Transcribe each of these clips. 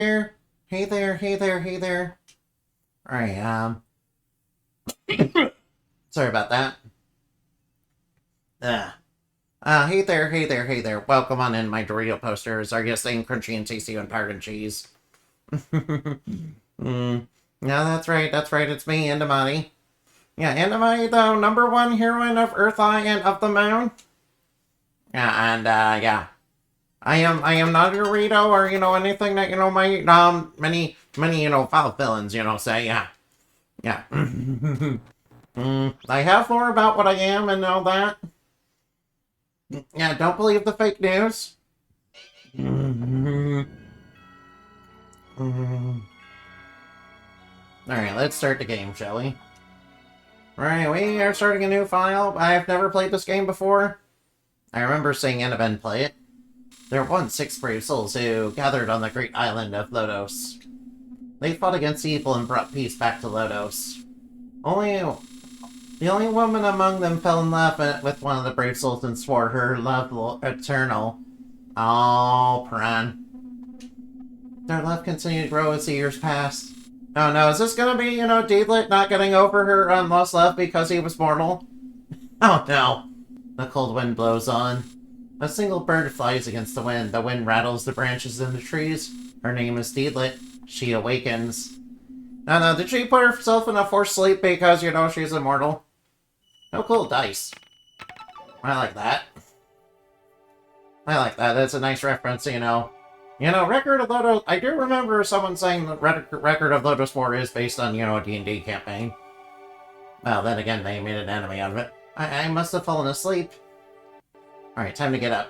there. Hey there, hey there, hey there. Alright, sorry about that. Hey there, hey there, hey there. Welcome on in, my Dorito posters. Are you staying crunchy and tasty and powdered cheese? Yeah, that's right, it's me, Andamati. Yeah, Andamati, the #1 heroine of Earth Eye and of the Moon. Yeah, and, yeah. I am not a Dorito or, anything that, my, many, foul villains, say, yeah. Yeah. I have lore about what I am and all that. Yeah, don't believe the fake news. Alright, let's start the game, shall we? Right, we are starting a new file. I've never played this game before. I remember seeing Annabelle play it. There were once 6 brave souls who gathered on the great island of Lodos. They fought against evil and brought peace back to Lodos. The only woman among them fell in love with one of the brave souls and swore her love eternal. Oh, Pran. Their love continued to grow as the years passed. Oh no, is this gonna be, Deedlit not getting over her lost love because he was mortal? Oh no. The cold wind blows on. A single bird flies against the wind. The wind rattles the branches in the trees. Her name is Deedlit. She awakens. Oh no, did she put herself in a forced sleep because, she's immortal? Oh, cool dice. I like that. I like that. That's a nice reference, Record of Lodos... I do remember someone saying that Record of Lodos 4 is based on, a D&D campaign. Well, then again, they made an anime out of it. I must have fallen asleep. Alright, time to get up.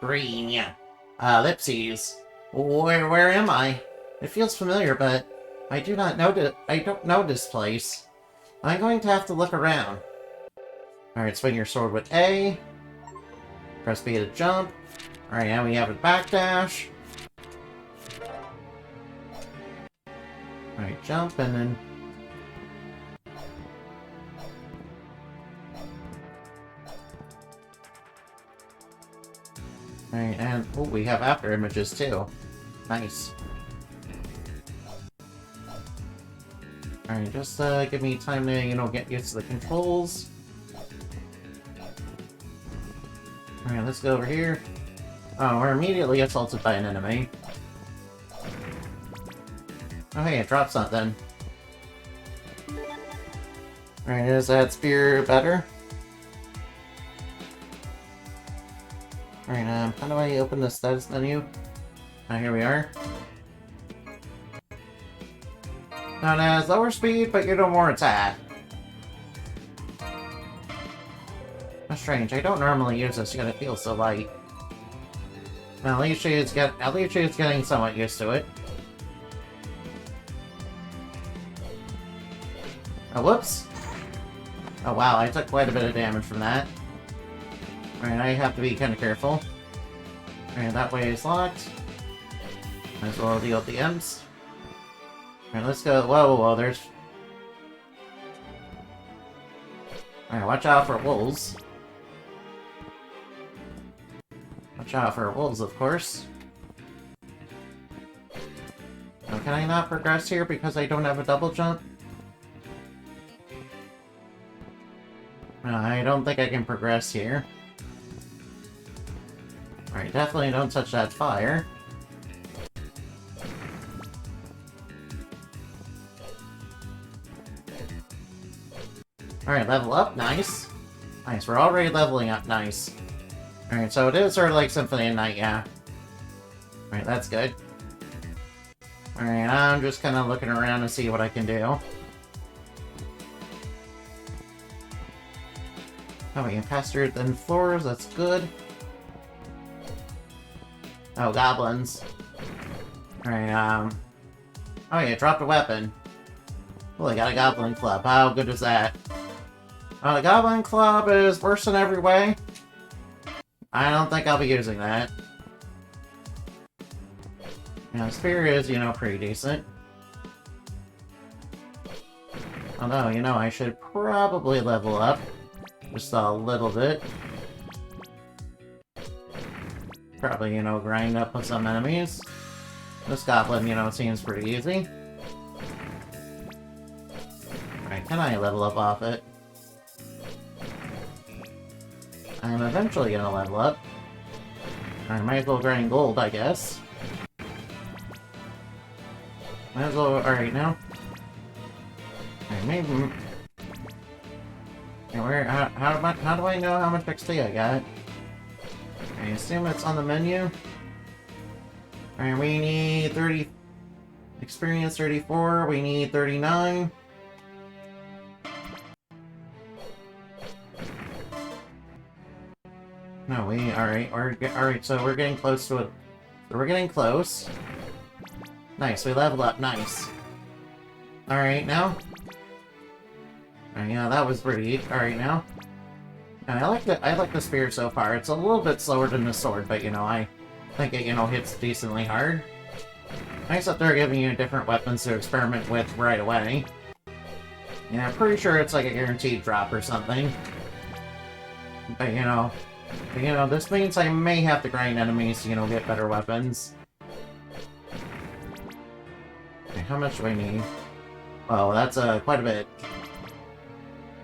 Green, yeah. Ellipses. Where am I? It feels familiar, but I don't know this place. I'm going to have to look around. Alright, swing your sword with A. Press B to jump. Alright, now we have a backdash. Alright, jump and then... Alright, and... Oh, we have after images too. Nice. Alright, just give me time to, get used to the controls. Alright, let's go over here. Oh, we're immediately assaulted by an enemy. Oh hey, it dropped something. Alright, is that spear better? Alright, how do I open the status menu? Oh, here we are. Now it has lower speed, but you do more attack. That's strange, I don't normally use this, yet it feels so light. Well, at least she's getting somewhat used to it. Oh, whoops! Oh wow, I took quite a bit of damage from that. Alright, I have to be kind of careful. Alright, that way is locked. Might as well deal with the M's. Alright, let's go. Whoa, there's... Alright, watch out for wolves. Watch out for wolves, of course. Now, can I not progress here because I don't have a double jump? No, I don't think I can progress here. Alright, definitely don't touch that fire. Alright, level up, nice. Nice, we're already leveling up, nice. Alright, so it is sort of like Symphony of Night, yeah. Alright, that's good. Alright, I'm just kind of looking around to see what I can do. Oh, we can pass through thin floors, that's good. Oh, goblins. Alright, oh yeah, dropped a weapon. Well, I got a goblin club. How good is that? The goblin club is worse in every way. I don't think I'll be using that. Yeah, spear is, pretty decent. Although, I should probably level up. Just a little bit. Probably, grind up with some enemies. This goblin, you know, seems pretty easy. Alright, can I level up off it? I'm eventually gonna level up. I might as well grind gold, I guess. Might as well. Alright, now. Alright, maybe. Okay, where? How do I know how much XP I got? I assume it's on the menu. Alright, we need 30. Experience 34. We need 39. No, alright, so we're getting close to it. So we're getting close. Nice, we leveled up, nice. Alright, now. Alright, yeah, that was pretty. Alright, now. I like the spear so far. It's a little bit slower than the sword, but, you know, I think it, you know, hits decently hard. Nice that they're giving you different weapons to experiment with right away. Yeah, I'm pretty sure it's like a guaranteed drop or something. But, you know, this means I may have to grind enemies to, you know, get better weapons. Okay, how much do I need? Oh, that's quite a bit.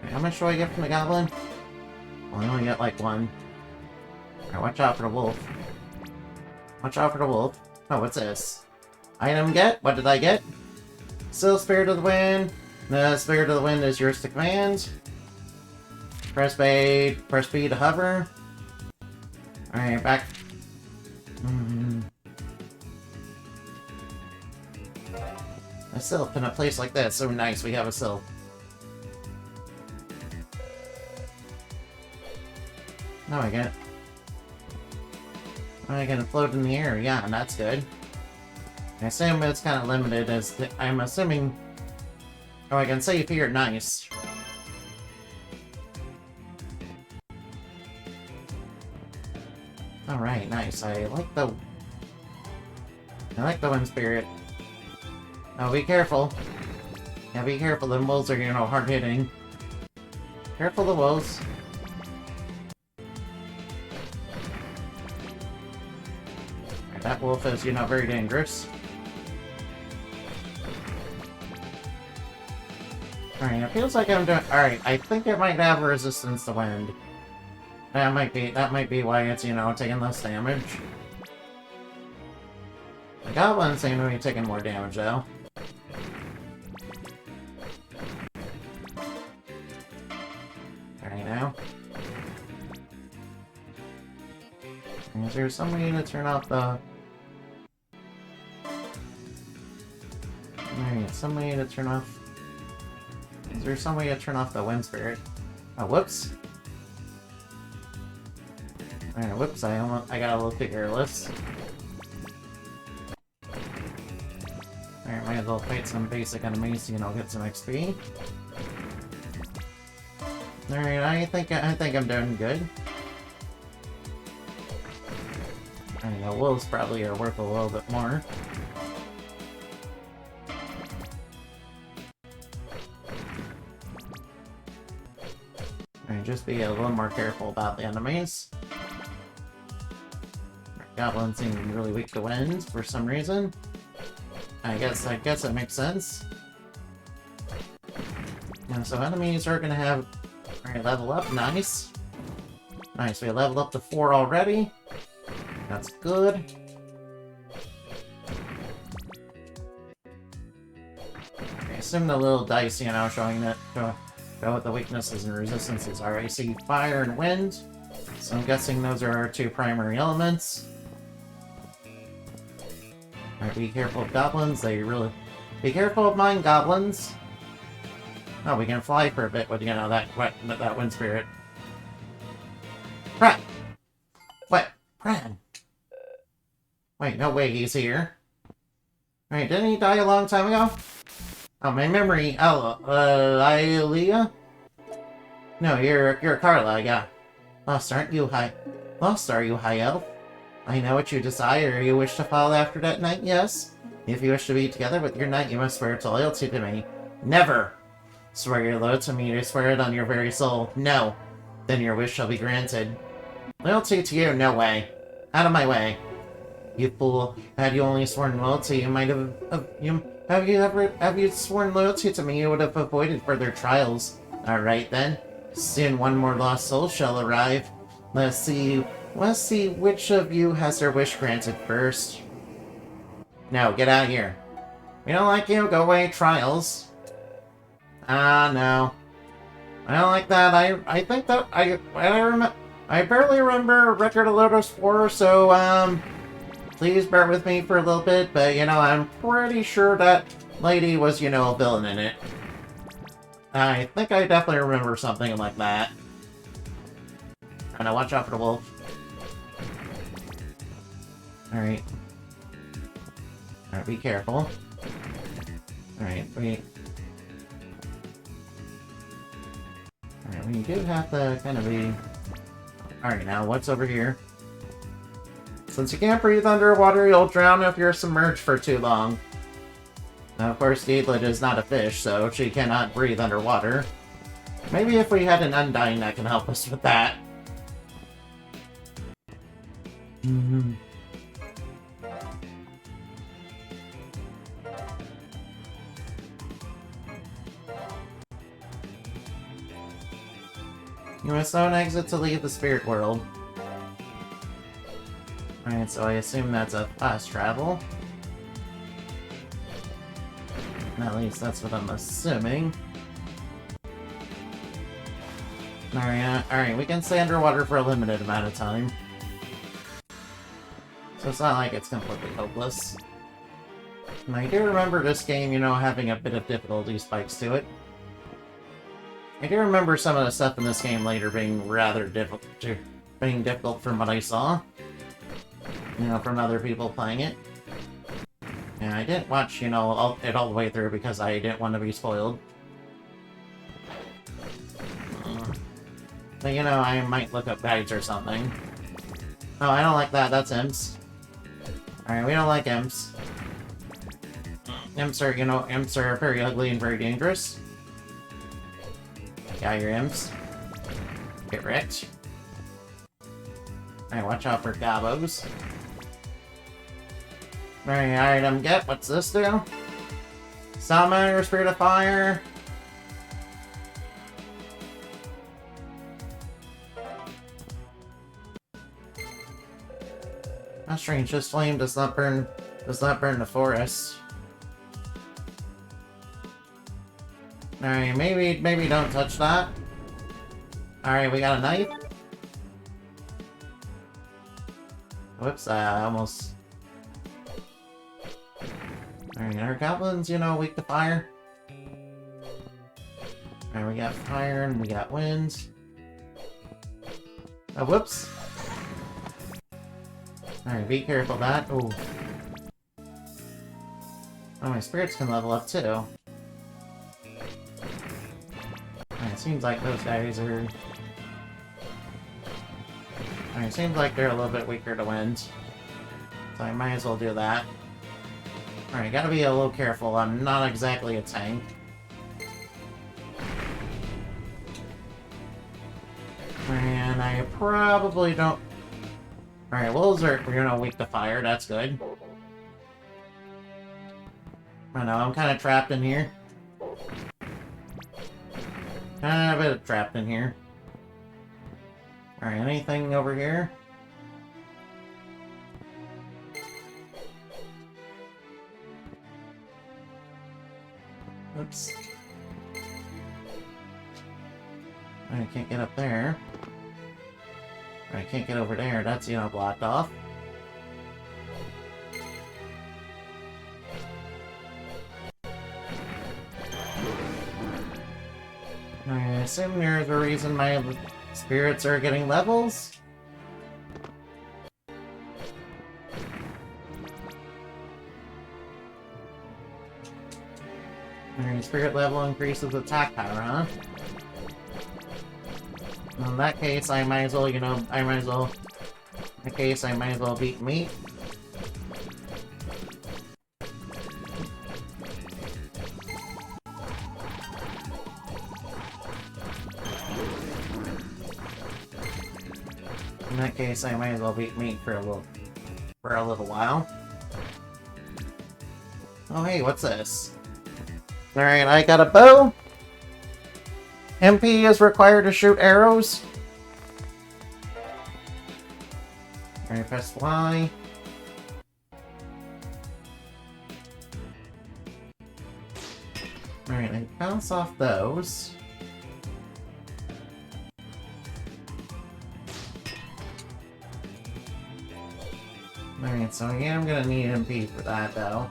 Okay, how much do I get from the goblin? Well, I only get like one. Alright, watch out for the wolf. Watch out for the wolf. Oh, what's this? Item get? What did I get? Still Spirit of the Wind. The Spirit of the Wind is yours to command. Press B to hover. Alright, back. A sylph in a place like that. So nice, we have a sylph. Now I get. I can float in the air, yeah, and that's good. I assume it's kind of limited as I'm assuming. Oh, I can save here, nice. Alright, nice. I like the wind spirit. Oh, be careful. Yeah, be careful. The wolves are, you know, hard hitting. Careful the wolves. Right, that wolf is, you know, very dangerous. Alright, it feels like I'm doing. Alright, I think it might have resistance to wind. That might be why it's, you know, taking less damage. The goblins seem to be taking more damage, though. Alright, now. Is there some way to turn off the... Alright, some way to turn off... Is there some way to turn off the wind spirit? Oh, whoops. Alright, whoops, I got a little too careless. Alright, might as well fight some basic enemies, you know, get some XP. Alright, I think I'm doing good. I know, wolves probably are worth a little bit more. Alright, just be a little more careful about the enemies. Goblins seem really weak to wind for some reason. I guess it makes sense. And so enemies are gonna have... Alright, level up, nice. Nice, we leveled up to 4 already. That's good. I assume the little dice, you know, showing that show what the weaknesses and resistances are. I see fire and wind, so I'm guessing those are our 2 primary elements. Alright, be careful of goblins. They really... Be careful of mine, goblins. Oh, we can fly for a bit with, you know, that wind spirit. Pran! What? Pran! Wait, no way he's here. Wait, didn't he die a long time ago? Oh, my memory... Oh, Ilea? No, you're Carla, yeah. Lost, aren't you, Lost, are you, High Elf? I know what you desire. You wish to follow after that knight, yes? If you wish to be together with your knight, you must swear to loyalty to me. Never! Swear your loyalty to me, you swear it on your very soul. No. Then your wish shall be granted. Loyalty to you? No way. Out of my way. You fool! Had you only sworn loyalty, you might have. Have you sworn loyalty to me? You would have avoided further trials. All right then. Soon one more lost soul shall arrive. Let's see. Let's see which of you has their wish granted first. No, get out of here. We don't like you. Go away. Trials. Ah, no. I don't like that. I think that I barely remember Record of Lotus 4, so please bear with me for a little bit. But I'm pretty sure that lady was a villain in it. I think I definitely remember something like that. And watch out for the wolf. Alright. Alright, be careful. Alright, wait. Alright, we do have to kind of be... Alright, now what's over here? Since you can't breathe underwater, you'll drown if you're submerged for too long. Now, of course, Deedlit is not a fish, so she cannot breathe underwater. Maybe if we had an Undying that can help us with that. You must own exit to leave the spirit world. Alright, so I assume that's a fast travel. At least that's what I'm assuming. Alright, we can stay underwater for a limited amount of time. So it's not like it's completely hopeless. And I do remember this game, having a bit of difficulty spikes to it. I do remember some of the stuff in this game later being rather difficult from what I saw. From other people playing it. And I didn't watch, it all the way through because I didn't want to be spoiled. But, I might look up guides or something. Oh, I don't like that. That's imps. Alright, we don't like imps. Imps are very ugly and very dangerous. Got your imps. Get wrecked. Alright, watch out for gobos. Alright, item get. What's this do? Summon your Spirit of Fire. How strange, this flame does not burn the forest. Alright, maybe don't touch that. Alright, we got a knife. Whoops, I almost... Alright, our goblins, weak to fire. Alright, we got fire and we got wind. Oh, whoops. Alright, be careful of that. Ooh. Oh, my spirits can level up too. Alright, it seems like those guys are... Alright, it seems like they're a little bit weaker to wind. So I might as well do that. Alright, gotta be a little careful. I'm not exactly a tank. And I probably don't... Alright, wolves are, weak to fire. That's good. I know, I'm kind of trapped in here. Kind of a bit trapped in here. Alright, anything over here? Oops. I can't get up there. I can't get over there. That's, blocked off. I assume there's a reason my spirits are getting levels? Alright, spirit level increases attack power, huh? In that case, I might as well, in that case, I might as well beat meat. In that case, I might as well beat meat for a little for a little while. Oh hey, what's this? Alright, I got a bow. MP is required to shoot arrows. Alright, press Y. Alright, then bounce off those. Alright, so yeah, I'm gonna need MP for that, though.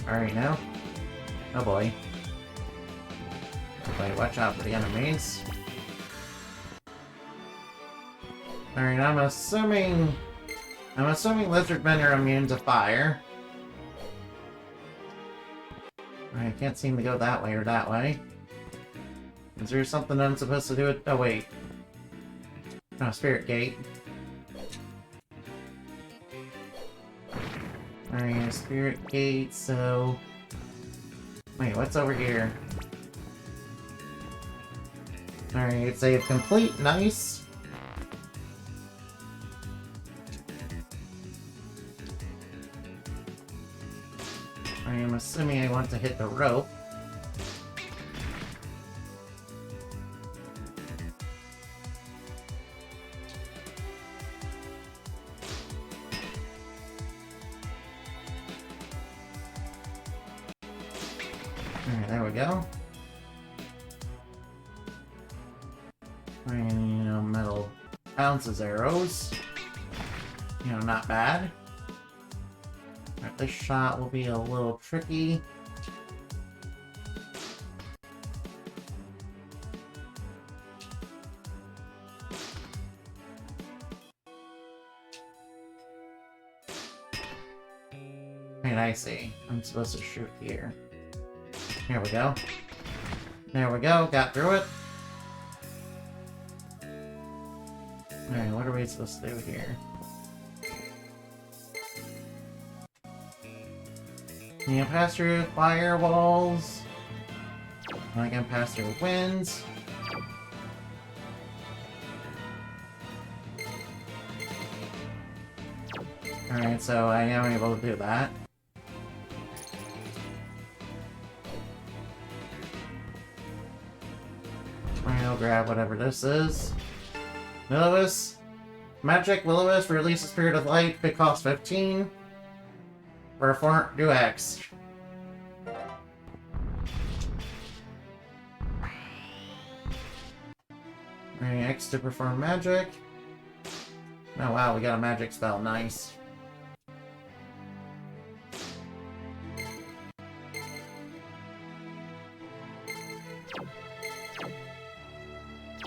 Alright, now. Oh boy. Wait, watch out for the enemies. Alright, I'm assuming lizardmen are immune to fire. I can't seem to go that way or that way. Is there something I'm supposed to do with... Oh, wait. Oh, Spirit Gate. Alright, Spirit Gate, so... Wait, what's over here? Alright, save complete, nice. I'm assuming I want to hit the rope. Alright, there we go. And, you know, metal bounces arrows. You know, not bad. Alright, this shot will be a little tricky. Alright, I see. I'm supposed to shoot here. Here we go. There we go, got through it. Alright, what are we supposed to do here? You can pass through firewalls. I can pass through winds. Alright, so I am able to do that. I'll grab whatever this is. Will-O-Wisp. Magic Will-O-Wisp releases Spirit of Light. It costs 15. Perform do X. Alright, X to perform magic. Oh wow, we got a magic spell, nice.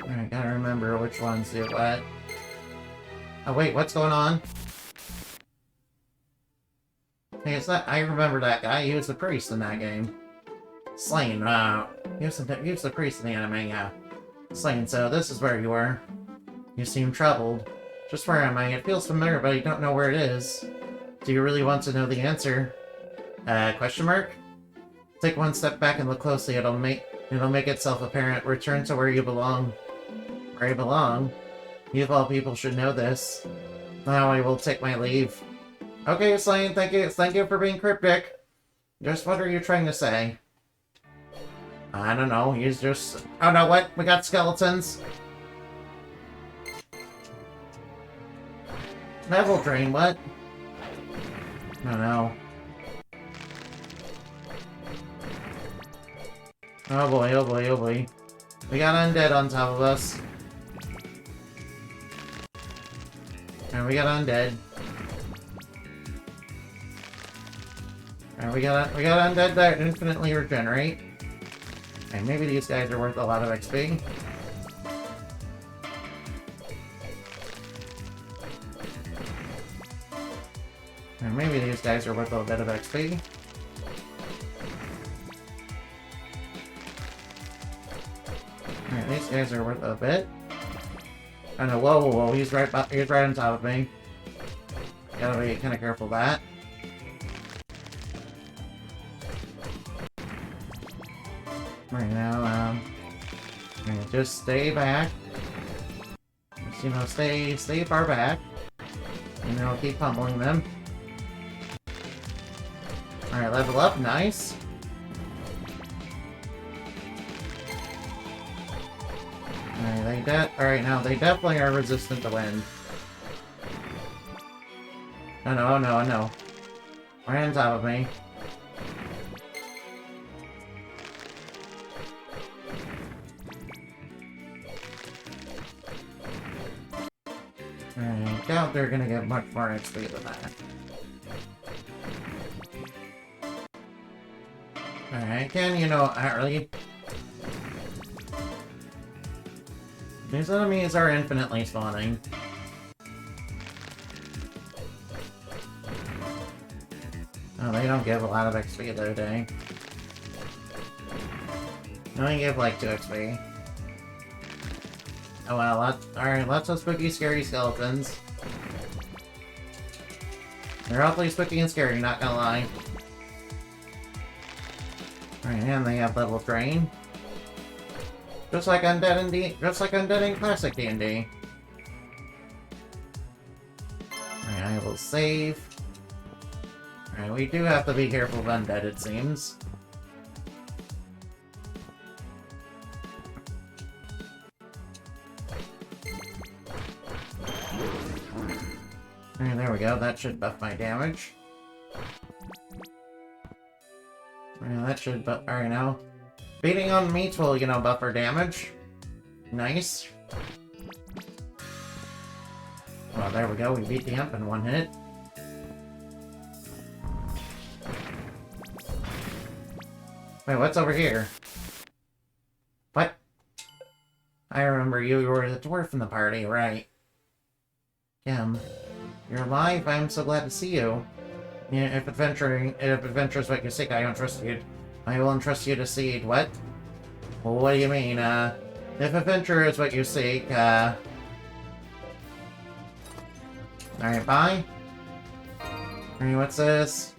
Alright, gotta remember which ones do what. Oh wait, what's going on? Hey, it's that. I remember that guy. He was the priest in that game. Slain. He was the priest in the anime, yeah. Slain, so this is where you were. You seem troubled. Just where am I? It feels familiar, but I don't know where it is. Do you really want to know the answer? Question mark? Take one step back and look closely. It'll make itself apparent. Return to where you belong. Where you belong? You of all people should know this. Now I will take my leave. Okay, Slain, thank you. Thank you for being cryptic. Just what are you trying to say? I don't know. He's just... Oh no, what? We got skeletons. Level drain, what? Oh no. Oh boy, oh boy, oh boy. We got undead on top of us. And we got undead. And we got undead that infinitely regenerate. And maybe these guys are worth a lot of XP. And maybe these guys are worth a bit of XP. Alright, these guys are worth a bit. Oh no, whoa, whoa, whoa, he's right on top of me. Gotta be kinda careful of that. Right now, right, just stay back. Just, you know, stay far back. You know, keep pummeling them. Alright, level up, nice. Alright, now they definitely are resistant to wind. Oh no, oh no, oh no. Right on top of me. I doubt they're gonna get much more XP than that. Alright, again, you know, really. These enemies are infinitely spawning. Oh, they don't give a lot of XP though, dang. They only give like 2 XP. Oh well, alright, lots of spooky, scary skeletons. They're awfully spooky and scary, not gonna lie. Alright, and they have level drain. Just like Undead in classic D&D. Alright, I will save. Alright, we do have to be careful of Undead, it seems. Alright, there we go. That should buff my damage. Alright, that should buff... Alright, now. Beating on meats will, you know, buff our damage. Nice. Well, there we go. We beat the imp in 1 hit. Wait, what's over here? What? I remember you were the dwarf in the party, right? Kim. You're alive? I'm so glad to see you. Yeah, if adventure is what you seek, I will entrust you to seed. What? Well, what do you mean, if adventure is what you seek, Alright, bye. Alright, what's this?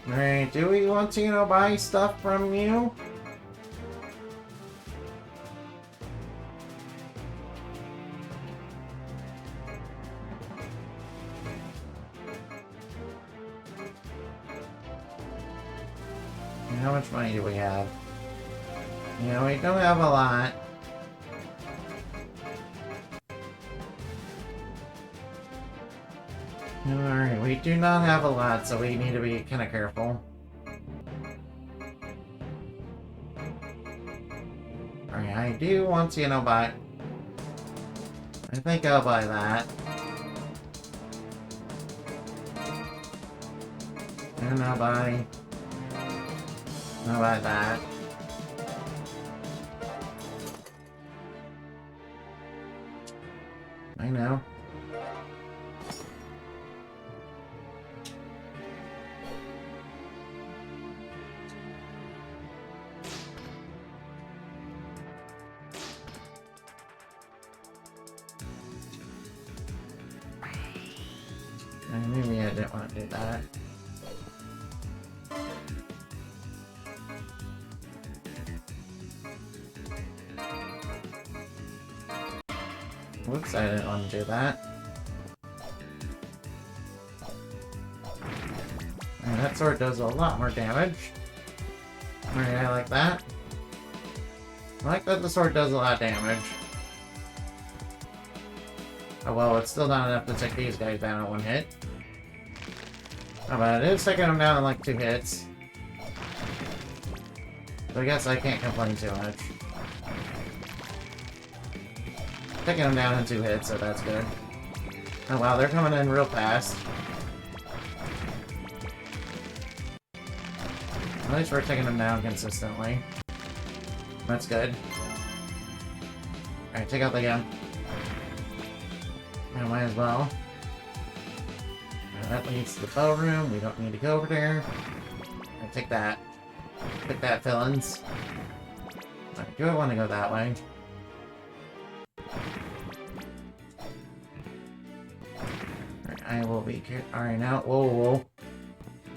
Alright, do we want to, you know, buy stuff from you? How much money do we have? You know, we don't have a lot. Alright, we do not have a lot, so we need to be kind of careful. Alright, I do want to, you know, buy... I think I'll buy that. And I'll buy that. I know. Maybe I didn't want to do that. Whoops, I didn't want to do that. And that sword does a lot more damage. Alright, I like that. I like that the sword does a lot of damage. Oh well, it's still not enough to take these guys down in 1 hit. Oh, but it is taking them down in like 2 hits. So I guess I can't complain too much. Taking them down in 2 hits, so that's good. Oh wow, they're coming in real fast. At least we're taking them down consistently. That's good. Alright, take out the gun. I might as well. That leads to the bow room. We don't need to go over there. Alright, take that. Take that, villains. Alright, do I want to go that way? Alright, I will be Alright, now. Whoa, whoa.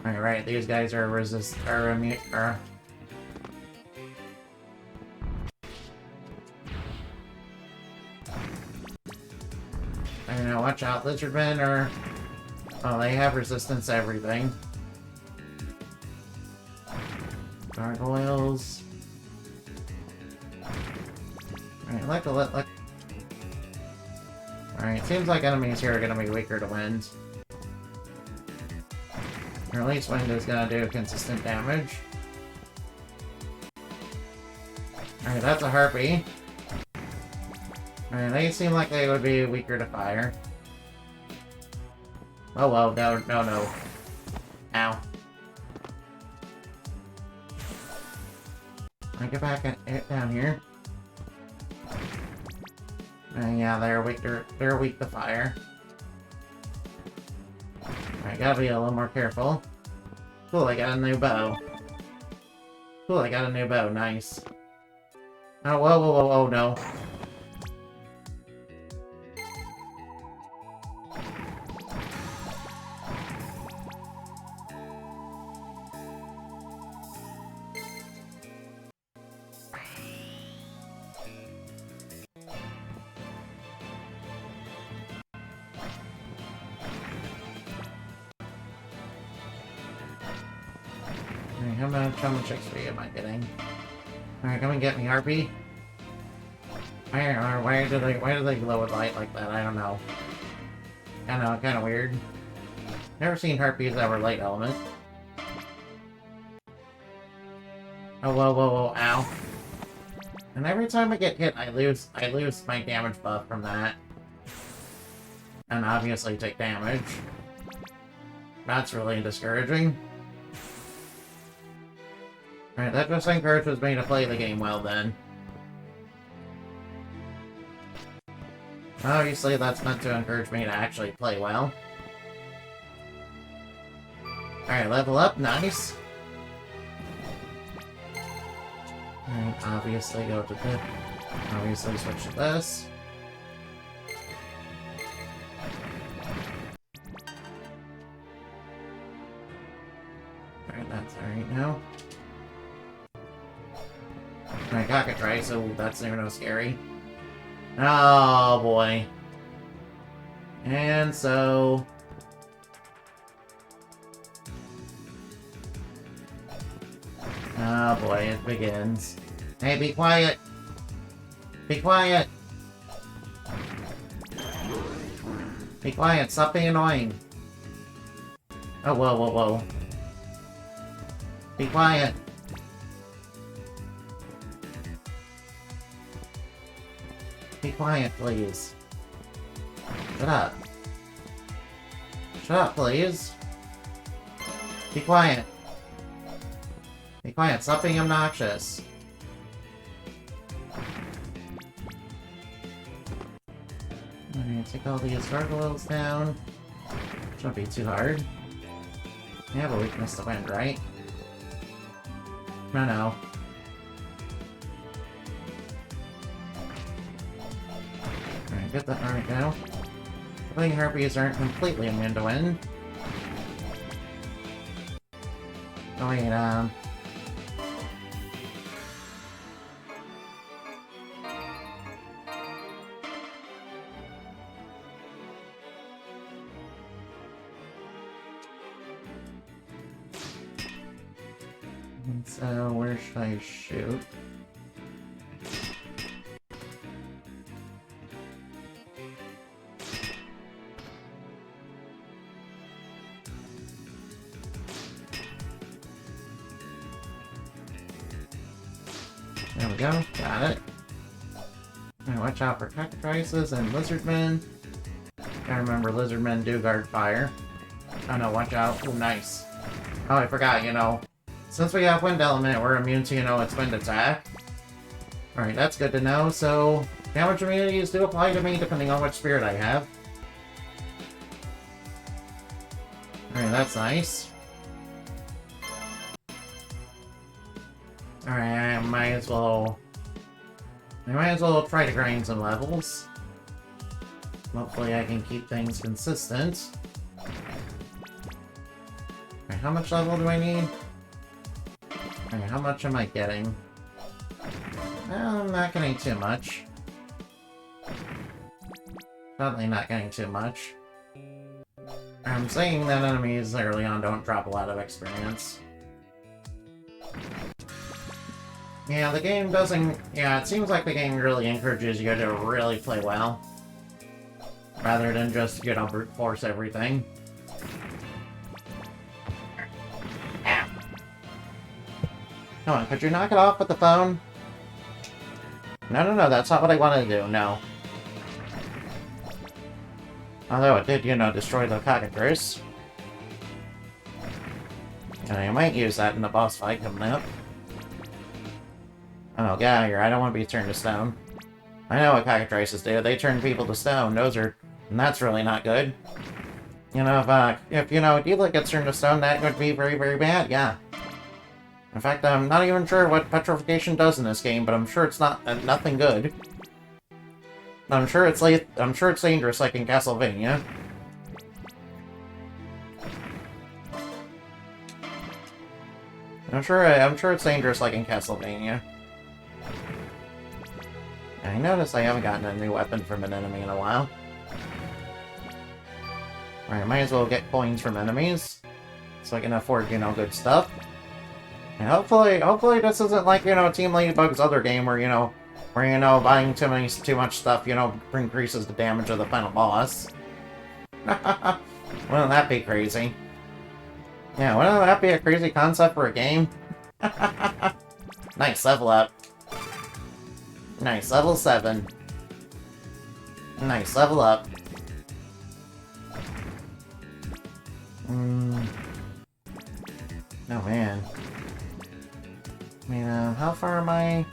Alright, these guys are immune, I don't know, watch out, lizardmen are... Oh, they have resistance to everything. Gargoyles. Alright, Alright, seems like enemies here are gonna be weaker to wind. Or at least wind is gonna do consistent damage. Alright, that's a harpy. Alright, they seem like they would be weaker to fire. Oh well, no. Ow. I get back down here. Yeah, they're weak to fire. Alright, gotta be a little more careful. Cool, I got a new bow. Nice. Oh, whoa, oh no. How much XP am I getting? Alright, come and get me, Harpy. Why do they glow with light like that? I don't know. I know, kinda weird. Never seen Harpies that were light element. Oh, whoa, ow. And every time I get hit, I lose my damage buff from that. And obviously take damage. That's really discouraging. Alright, that just encourages me to play the game well, then. Obviously, that's meant to encourage me to actually play well. Alright, level up, nice. Alright, obviously go to this. Obviously switch to this. Alright, that's alright now. Alright, cockatrice, so that's no scary. Oh boy. And so... Oh boy, it begins. Hey, be quiet! Be quiet! Be quiet, stop being annoying! Oh, whoa. Be quiet! Be quiet, please. Shut up. Shut up, please. Be quiet. Be quiet, stop being obnoxious. I'm gonna take all these gargoyles down. Shouldn't be too hard. You have a weakness to wind, right? No. Alright, get that right now. I think harpies aren't completely immune to wind. Oh wait, so where should I shoot? There we go, got it. Now watch out for cockatrices and lizardmen. Gotta remember, lizardmen do guard fire. Oh no, watch out. Oh, nice. Oh, I forgot, since we have wind element, we're immune to, its wind attack. Alright, that's good to know. So, damage immunities do apply to me depending on which spirit I have. Alright, that's nice. Alright, I might as well try to grind some levels. Hopefully I can keep things consistent. Alright, Alright, how much level do I need? Alright, how much am I getting? Well, I'm not getting too much. Probably not getting too much. I'm saying that enemies early on don't drop a lot of experience. Yeah, the game doesn't... Yeah, it seems like the game really encourages you to really play well. Rather than just, you know, brute force everything. Come on, could you knock it off with the phone? No, that's not what I wanted to do, no. Although it did, you know, destroy the cockatrice. And I might use that in the boss fight coming up. Oh, get out of here. I don't want to be turned to stone. I know what cockatrices do. They turn people to stone. Those are... And that's really not good. You know, if you know, Deedlit gets turned to stone, that would be very, very bad, yeah. In fact, I'm not even sure what petrification does in this game, but I'm sure it's not nothing good. I'm sure it's dangerous, like in Castlevania. I'm sure it's dangerous, like in Castlevania. I noticed I haven't gotten a new weapon from an enemy in a while. Alright, might as well get coins from enemies, so I can afford, you know, good stuff. And hopefully this isn't like, you know, Team Ladybug's other game where, you know, buying too much stuff, you know, increases the damage of the final boss. Wouldn't that be crazy? Yeah, wouldn't that be a crazy concept for a game? Nice, level up. Nice, level 7. Nice, level up. Oh man. I mean, how far am I?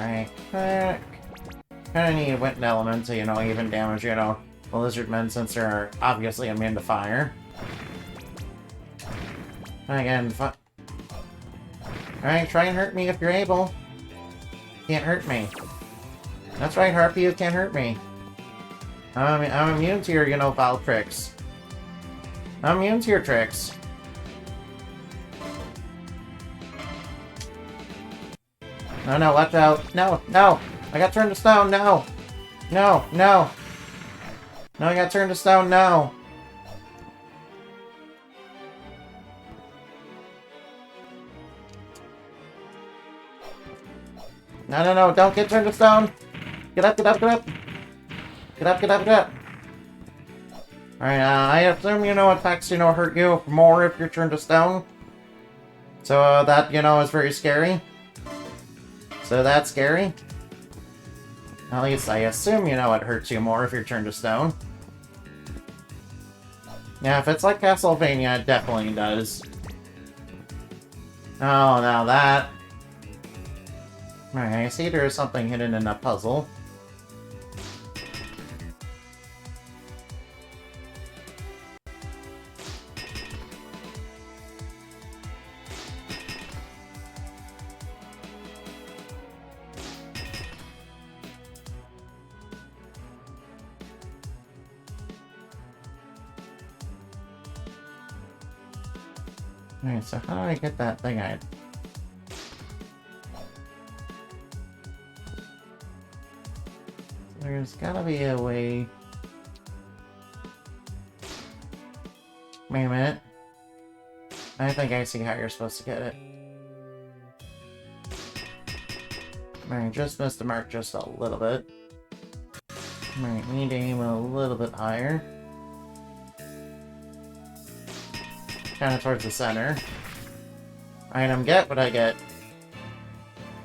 I kinda need wind element to, you know, even damage, you know, the lizard men since they're obviously immune to fire. Again, alright, try and hurt me if you're able. Can't hurt me. That's right, Harpy, you can't hurt me. I'm immune to your, you know, foul tricks. I'm immune to your tricks. No, watch out. No! I got turned to stone, no! No, I got turned to stone, no! No, don't get turned to stone! Get up! Get up! Alright, I assume, you know, attacks, you know, hurt you more if you're turned to stone. So, that, you know, is very scary. So that's scary. At least I assume, you know, it hurts you more if you're turned to stone. Yeah, if it's like Castlevania, it definitely does. Oh, now that... Alright, I see there's something hidden in the puzzle. Alright, so how do I get that thing out? There's gotta be a way... Wait a minute. I think I see how you're supposed to get it. Alright, just missed the mark just a little bit. Alright, need to aim a little bit higher. Kind of towards the center. Item get what I get.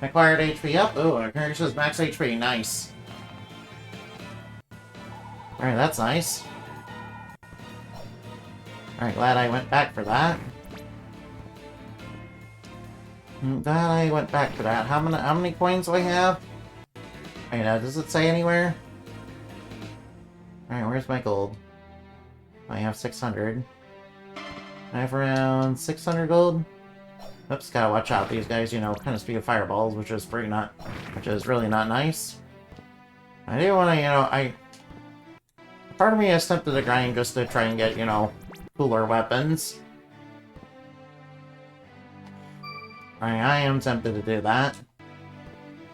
Acquired HP up. Ooh, increases max HP. Nice. Alright, that's nice. Alright, glad I went back for that. Glad I went back for that. How many coins do I have? Wait, does it say anywhere? Alright, where's my gold? I have 600. I have around 600 gold. Oops, gotta watch out. These guys, you know, kind of spew fireballs, which is really not nice. I do want to, you know, part of me is tempted to grind just to try and get, you know, cooler weapons. I am tempted to do that.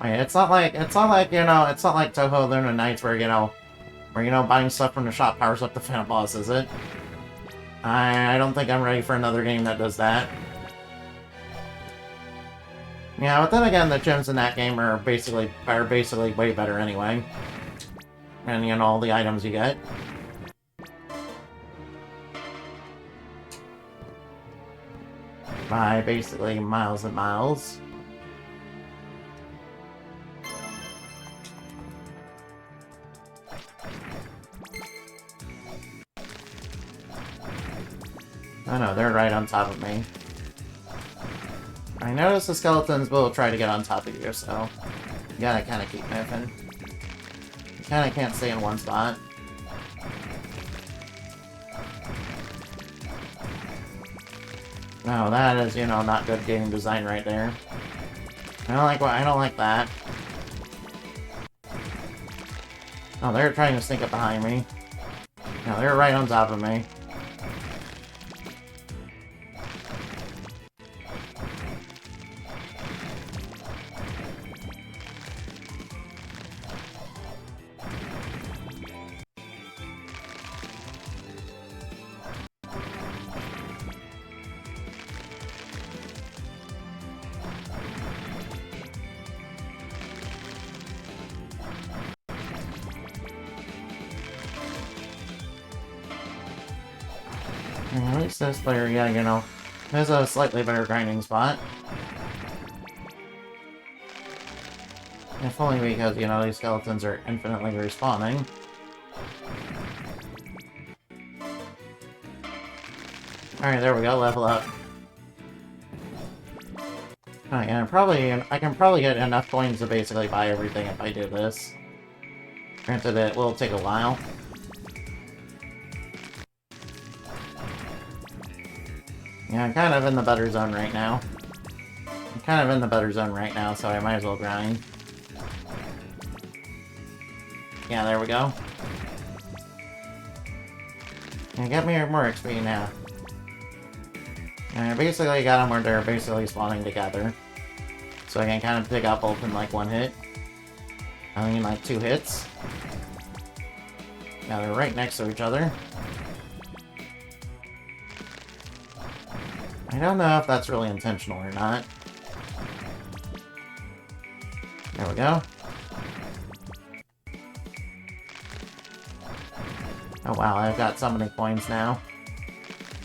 It's not like, you know, it's not like Touhou Luna Nights where, you know, buying stuff from the shop powers up the final boss, is it? I don't think I'm ready for another game that does that. Yeah, but then again, the gems in that game are basically way better anyway. And, you know, all the items you get. By basically miles and miles. Oh no, they're right on top of me. I notice the skeletons will try to get on top of you, so you gotta kind of keep moving. You kind of can't stay in one spot. No, that is, you know, not good game design right there. I don't like that. Oh, they're trying to sneak up behind me. No, they're right on top of me. At least this player, yeah, you know, has a slightly better grinding spot. If only because, you know, these skeletons are infinitely respawning. Alright, there we go, level up. Alright, and I can probably get enough coins to basically buy everything if I do this. Granted, it will take a while. Yeah, I'm kind of in the better zone right now. So I might as well grind. Yeah, there we go. And get me more XP now. And I basically got them where they're basically spawning together. So I can kind of pick up both in like one hit. I mean like 2 hits. Yeah, they're right next to each other. I don't know if that's really intentional or not. There we go. Oh wow, I've got so many coins now.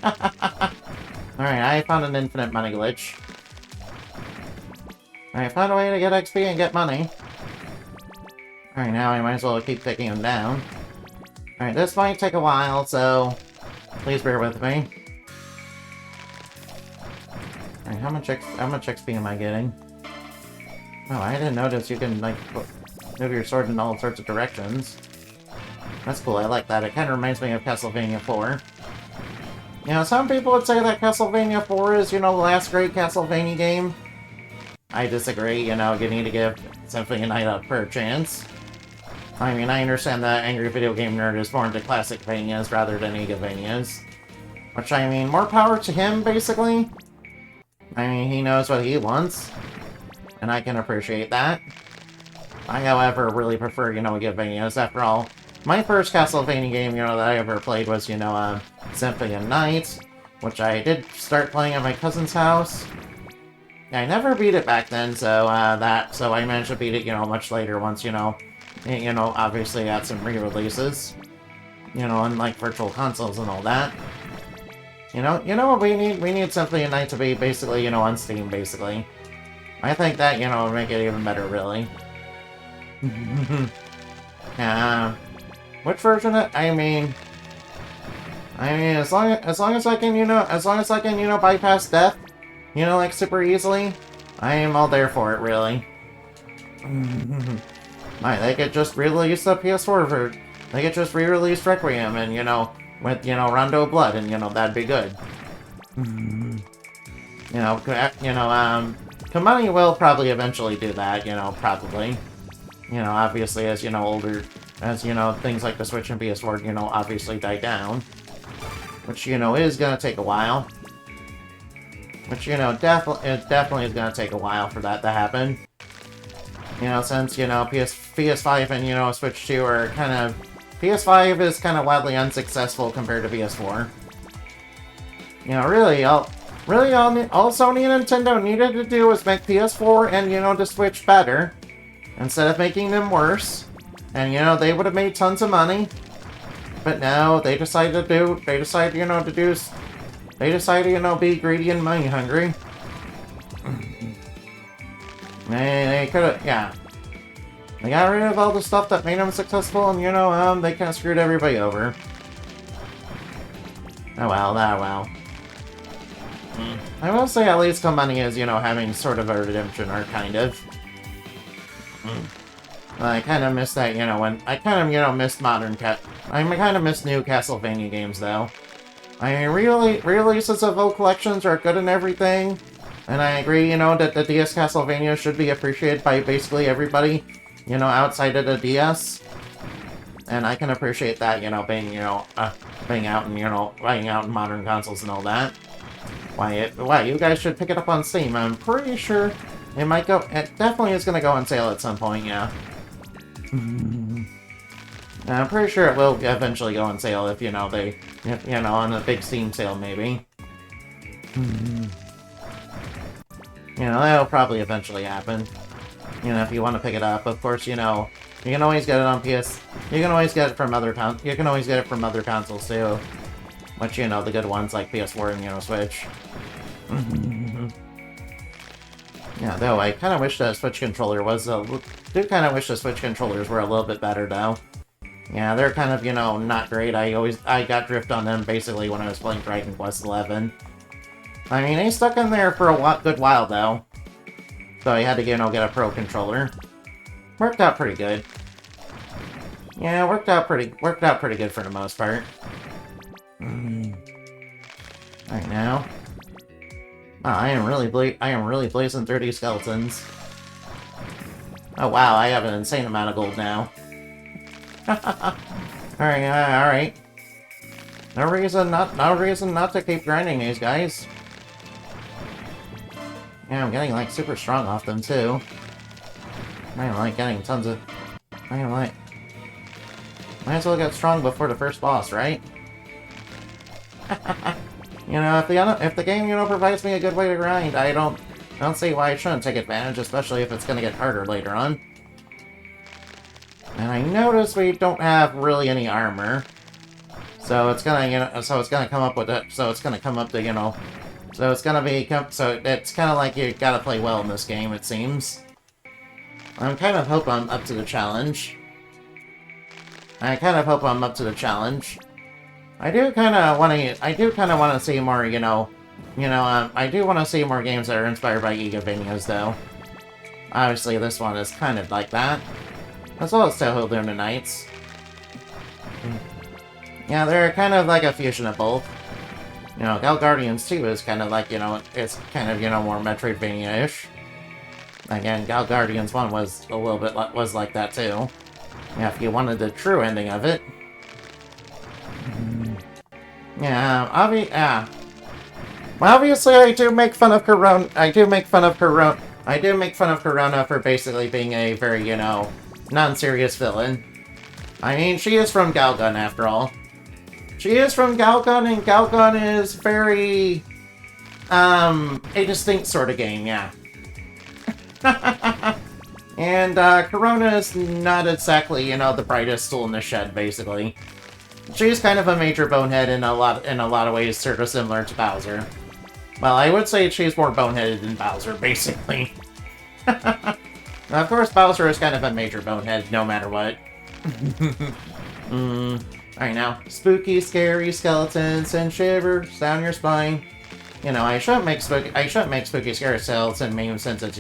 Alright, I found an infinite money glitch. Alright, found a way to get XP and get money. Alright, now I might as well keep picking them down. Alright, this might take a while, so please bear with me. Alright, how much XP am I getting? Oh, I didn't notice you can, like, move your sword in all sorts of directions. That's cool, I like that. It kind of reminds me of Castlevania 4. You know, some people would say that Castlevania 4 is, you know, the last great Castlevania game. I disagree, you know, you need to give Symphony of Night a fair chance. I mean, I understand that Angry Video Game Nerd is more into classic Vanias rather than Egavanias. Which, I mean, more power to him, basically. I mean, he knows what he wants. And I can appreciate that. I, however, really prefer, you know, Egavanias. After all, my first Castlevania game, you know, that I ever played was, you know, Symphony of Night, which I did start playing at my cousin's house. I never beat it back then, so I managed to beat it, you know, much later once, you know, obviously got some re-releases, you know, and like virtual consoles and all that. You know what we need? We need Symphony of Night to be basically, you know, on Steam, basically. I think that, you know, would make it even better, really. Which version? I mean, as long as I can, you know, bypass death, you know, like super easily, I am all there for it, really. They could just re-release the PS4 version. They could just re-release Requiem and, you know, with, you know, Rondo of Blood, and, you know, that'd be good. Kamani will probably eventually do that, probably. Obviously, as, older, as, things like the Switch and PS4, obviously die down. Which, is gonna take a while. Which, definitely is gonna take a while for that to happen. Since, PS5 and, Switch 2 are kind of... PS5 is kind of wildly unsuccessful compared to PS4. Really, all Sony and Nintendo needed to do was make PS4 and, the Switch better, instead of making them worse. And, they would have made tons of money. But no, they decided to be greedy and money hungry. They could have, yeah. They got rid of all the stuff that made them successful, and, they kind of screwed everybody over. Oh well, I will say at least Kamani is, having sort of a redemption arc, kind of. I kind of miss that, I kind of, missed I kind of miss new Castlevania games, though. I mean, re-releases of old collections are good and everything, and I agree, that the DS Castlevania should be appreciated by basically everybody, outside of the DS. And I can appreciate that, being out in modern consoles and all that. Why, you guys should pick it up on Steam. I'm pretty sure it definitely is gonna go on sale at some point, yeah. I'm pretty sure it will eventually go on sale if, on a big Steam sale, maybe. That'll probably eventually happen. If you want to pick it up, of course, you can always get it on PS. You can always get it from other consoles too. Which, the good ones like PS4 and, Switch. Yeah, though, I kind of wish the Switch controller was do kind of wish the Switch controllers were a little bit better, though. Yeah, they're kind of, not great. I got drift on them basically when I was playing Dragon Quest XI. I mean, they stuck in there for a good while, though. So I had to, get a pro controller. Worked out pretty good. Yeah, worked out pretty good for the most part. Right now. Oh, I am really blazing 30 skeletons. Oh wow, I have an insane amount of gold now. Alright. No reason not to keep grinding these guys. Yeah, I'm getting, like, super strong off them, too. I am, like, getting tons of... I am, like... Might as well get strong before the first boss, right? If the game, provides me a good way to grind, I don't see why I shouldn't take advantage, especially if it's gonna get harder later on. And I notice we don't have really any armor. So it's gonna, so it's gonna come up with it, so it's gonna come up to, so it's gonna be, so it's kind of like you gotta play well in this game, it seems. I kind of hope I'm up to the challenge. I do kind of want to see more, I do want to see more games that are inspired by Igavanias, though. Obviously, this one is kind of like that. As well as Toho Luna Nights. Yeah, they're kind of like a fusion of both. Gal Guardians 2 is kind of like, it's kind of, more Metroidvania-ish. Again, Gal Guardians 1 was a little bit was like that, too. Yeah, if you wanted the true ending of it. Yeah, well, obviously I do make fun of Corona. I do make fun of Corona for basically being a very, non-serious villain. I mean, she is from Galgun, after all. She is from Galgun, and Galgun is very, a distinct sort of game, yeah. And, Corona is not exactly, the brightest tool in the shed, basically. She's kind of a major bonehead in a lot of ways, sort of similar to Bowser. Well, I would say she's more boneheaded than Bowser, basically. Of course, Bowser is kind of a major bonehead, no matter what. Alright now, spooky, scary skeletons and shivers down your spine. I shouldn't make spooky, scary skeleton memes since it's,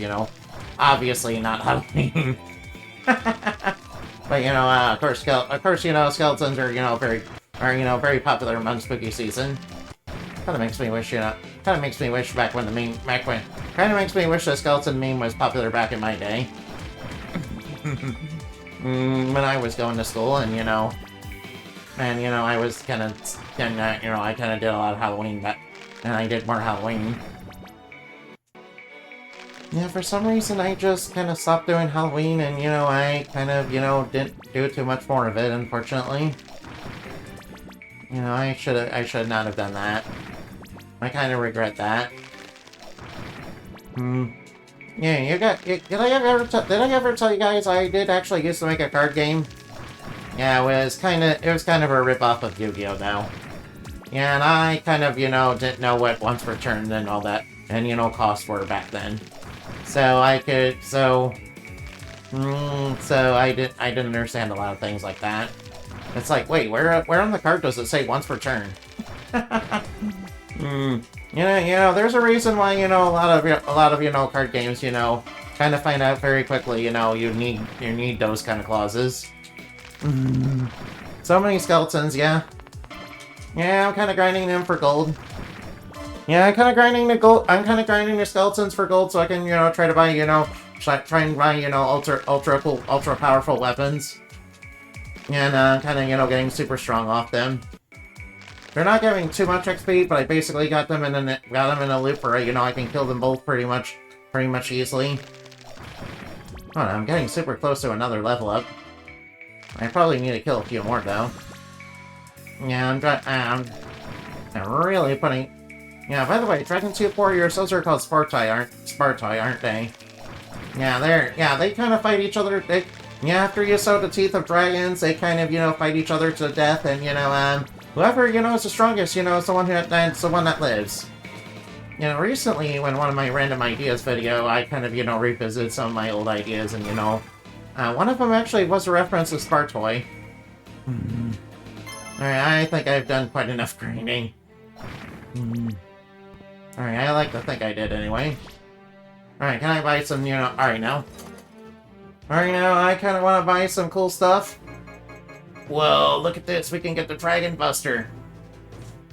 obviously not Halloween. But, of course, skeletons are, very popular among spooky season. Kinda makes me wish, Kind of makes me wish back when the meme, kind of makes me wish the skeleton meme was popular back in my day. When I was going to school, and I was kind of, I kind of did a lot of Halloween, and I did more Halloween. Yeah, for some reason I just kind of stopped doing Halloween, and I kind of, didn't do too much more of it, unfortunately. I should not have done that. I kind of regret that. Yeah, did I ever tell you guys I did actually used to make a card game? Yeah, it was kind of a rip-off of Yu-Gi-Oh! Now. Yeah, and I kind of, didn't know what once per turn and all that, and, costs were back then. So I didn't understand a lot of things like that. It's like, wait, where on the card does it say once per turn? There's a reason why, a lot of card games, kind of find out very quickly, you need those kind of clauses. So many skeletons, yeah. Yeah, I'm kind of grinding them for gold. Yeah, I'm kind of grinding the skeletons for gold so I can, try to buy, try and buy, ultra powerful weapons. And, kind of, getting super strong off them. They're not giving too much XP, but I basically got them in a loop where, I can kill them both pretty much easily. Oh, I'm getting super close to another level up. I probably need to kill a few more, though. Yeah, I'm really putting... Yeah, by the way, Dragon Tooth Warriors, those are called Spartai, aren't they? Yeah, they kind of fight each other. After you sow the Teeth of Dragons, they kind of, fight each other to death, and, whoever, is the strongest, is the one that lives. Recently, when one of my random ideas video, I kind of, revisited some of my old ideas, and, one of them actually was a reference to Spartoi. Alright, I think I've done quite enough grinding. Alright, I like to think I did anyway. Alright, can I buy some, alright now. Alright now, I kind of want to buy some cool stuff. Whoa, look at this, we can get the Dragon Buster.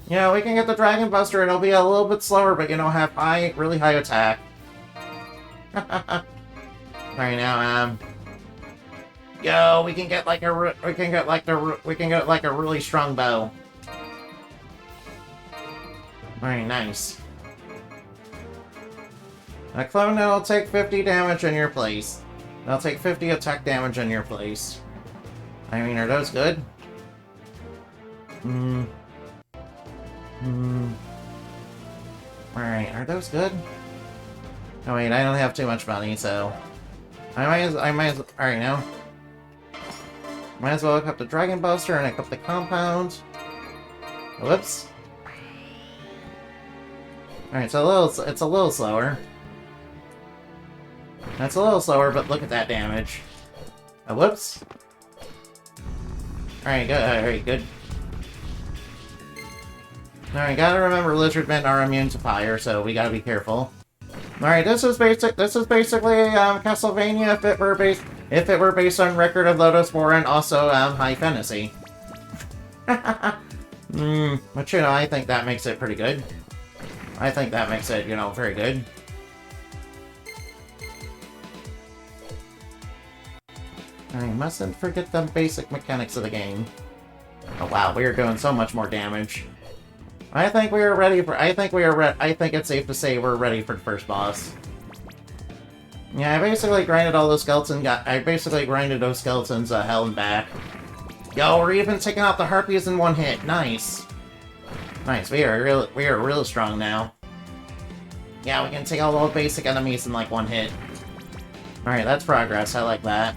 Yeah, we can get the Dragon Buster, it'll be a little bit slower, but, have really high attack. Alright now, yo, we can get like a really strong bow. Alright, nice. A clone that'll take 50 damage in your place. That'll take 50 attack damage in your place. I mean, are those good? Alright, are those good? Oh wait, I don't have too much money, so... I might as well... Alright, now. Might as well look up the Dragon Buster and equip the compound. Whoops. Alright, so it's a little slower. That's a little slower, but look at that damage. Oh, whoops. Alright, good. Alright, good. Alright, gotta remember lizardmen are immune to fire, so we gotta be careful. Alright, this is basically Castlevania if it were based on Record of Lodoss War and also High Fantasy. But I think that makes it pretty good. I think that makes it, very good. I mustn't forget the basic mechanics of the game. Oh wow, we are doing so much more damage. I think we are ready for. I think it's safe to say we're ready for the first boss. Yeah, I basically grinded all those skeletons. I basically grinded those skeletons hell and back. Yo, we're even taking out the harpies in one hit. Nice. Nice. We are real strong now. Yeah, we can take all those basic enemies in like one hit. All right, that's progress. I like that.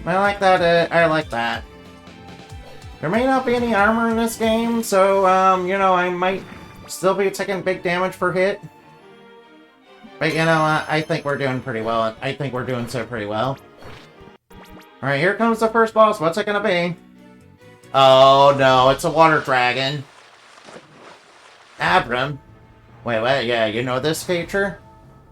I like that. I like that. There may not be any armor in this game, so, I might still be taking big damage per hit. But, I think we're doing pretty well. I think we're doing so pretty well. Alright, here comes the first boss. What's it gonna be? Oh, no, it's a water dragon. Abram. Wait, yeah, you know this creature?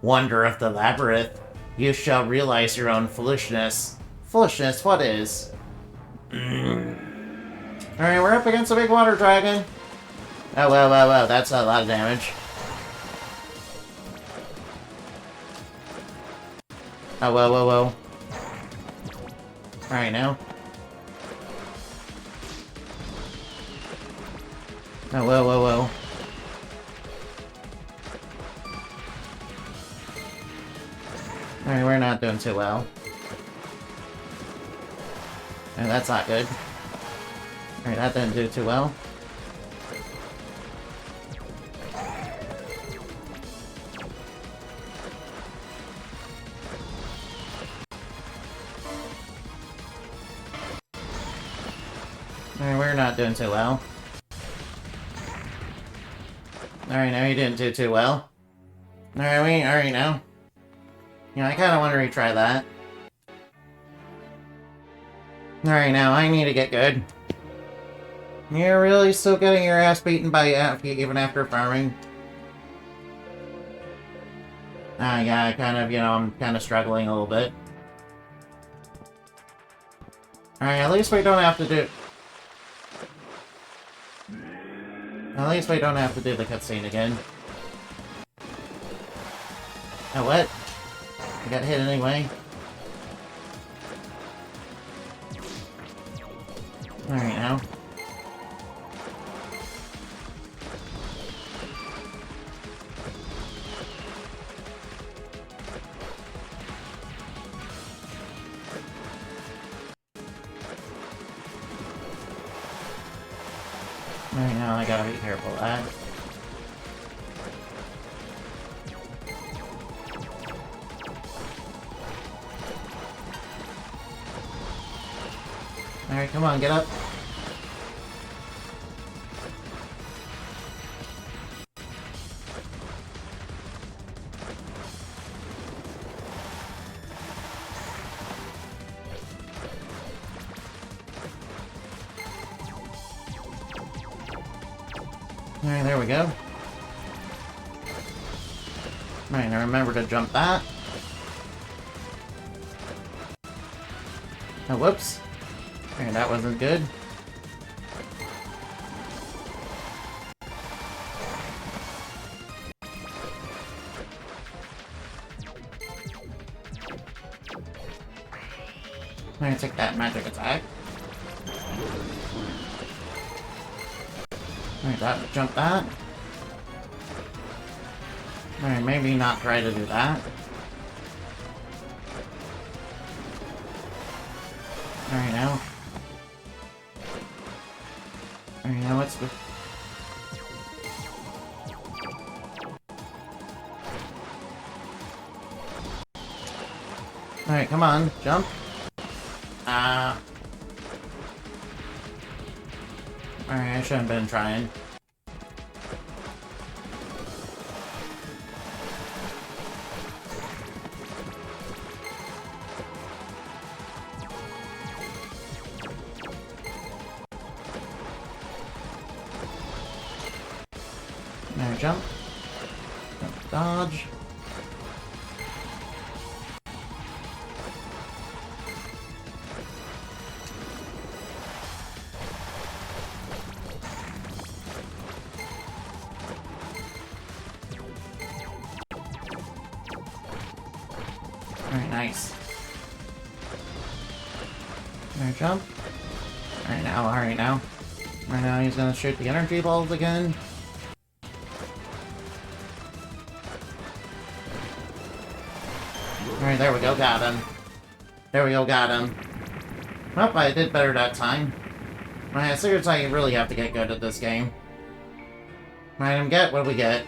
Wonder of the Labyrinth. You shall realize your own foolishness. Foolishness, what is? Alright, we're up against a big water dragon. Oh, wow, that's a lot of damage. Oh, whoa, whoa, whoa. Alright, now. Oh, whoa, whoa, whoa. Alright, we're not doing too well. And that's not good. Alright, that didn't do too well. Alright, we're not doing too well. Alright, now you didn't do too well. Alright now. Yeah, I kinda wanna retry that. Alright, now I need to get good. You're really still getting your ass beaten by even after farming? Yeah, I kind of, I'm kind of struggling a little bit. Alright, at least we don't have to do... At least we don't have to do the cutscene again. Oh, what? I got hit anyway. Alright, now. Alright, now I gotta be careful of that. Alright, come on, get up. Alright, there we go. Alright, now remember to jump that. Oh, whoops. Alright, that wasn't good. Alright, take that magic attack. Alright, jump that. Alright, maybe not try to do that. Alright, now. Alright, now what's the... Alright, come on, jump. Alright, I shouldn't have been trying. Now jump. Jump, dodge. Alright, nice. Alright, jump. Alright now, alright now. Right now he's gonna shoot the energy balls again. Alright, there we go, got him. There we go, got him. Well, I did better that time. Alright, seriously, I really have to get good at this game. Item get, what do we get?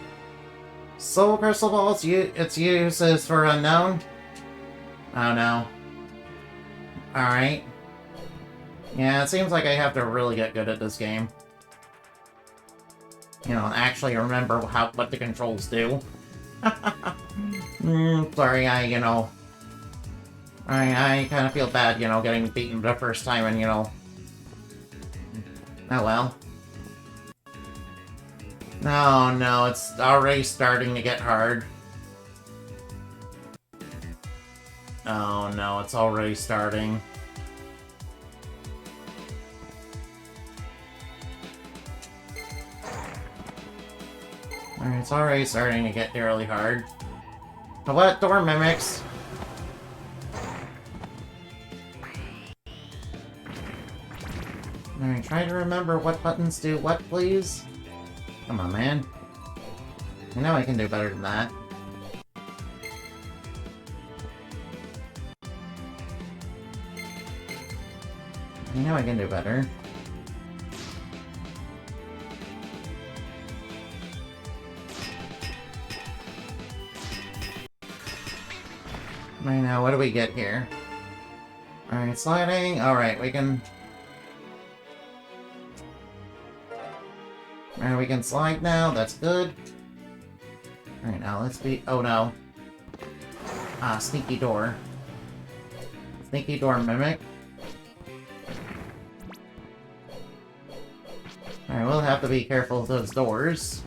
Soul Crystal Balls, its use is for unknown? Oh no. Alright. Yeah, it seems like I have to really get good at this game. Actually remember what the controls do. Sorry, I kind of feel bad, getting beaten the first time and, oh well. Oh no, it's already starting to get hard. Oh no, it's already starting. Alright, it's already starting to get really hard. But what? Door mimics? Alright, try to remember what buttons do what, please. Come on, man. I know I can do better than that. I know I can do better. Right now, what do we get here? Alright, sliding. Alright, we can... Alright, we can slide now. That's good. Alright, now let's be... Oh, no. Ah, sneaky door. Sneaky door mimic. Alright, we'll have to be careful of those doors.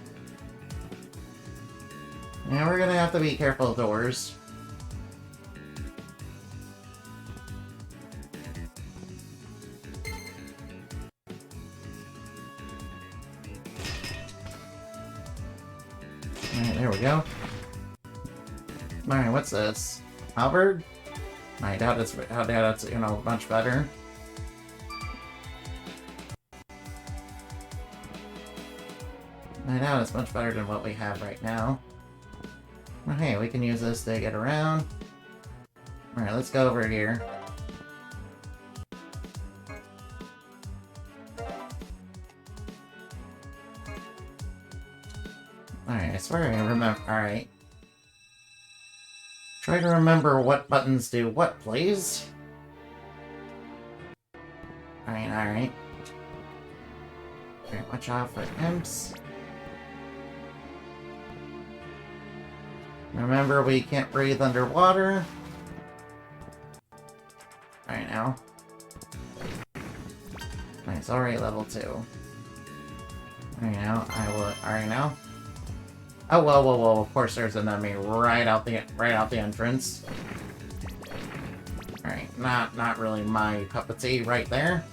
Yeah, we're gonna have to be careful of doors. Alright, there we go. Alright, what's this? Halberd? I doubt it's, you know, much better. I doubt it's much better than what we have right now. Well, hey, we can use this to get around. Alright, let's go over here. Alright, I swear I remember. Alright. Try to remember what buttons do what, please. Alright, alright. Alright, watch out for imps. Remember, we can't breathe underwater. Alright, now. Alright, it's already level 2. Alright, now. Alright, now. Oh, whoa, whoa, whoa, of course there's an enemy right out the entrance. Alright, not really my cup of tea right there.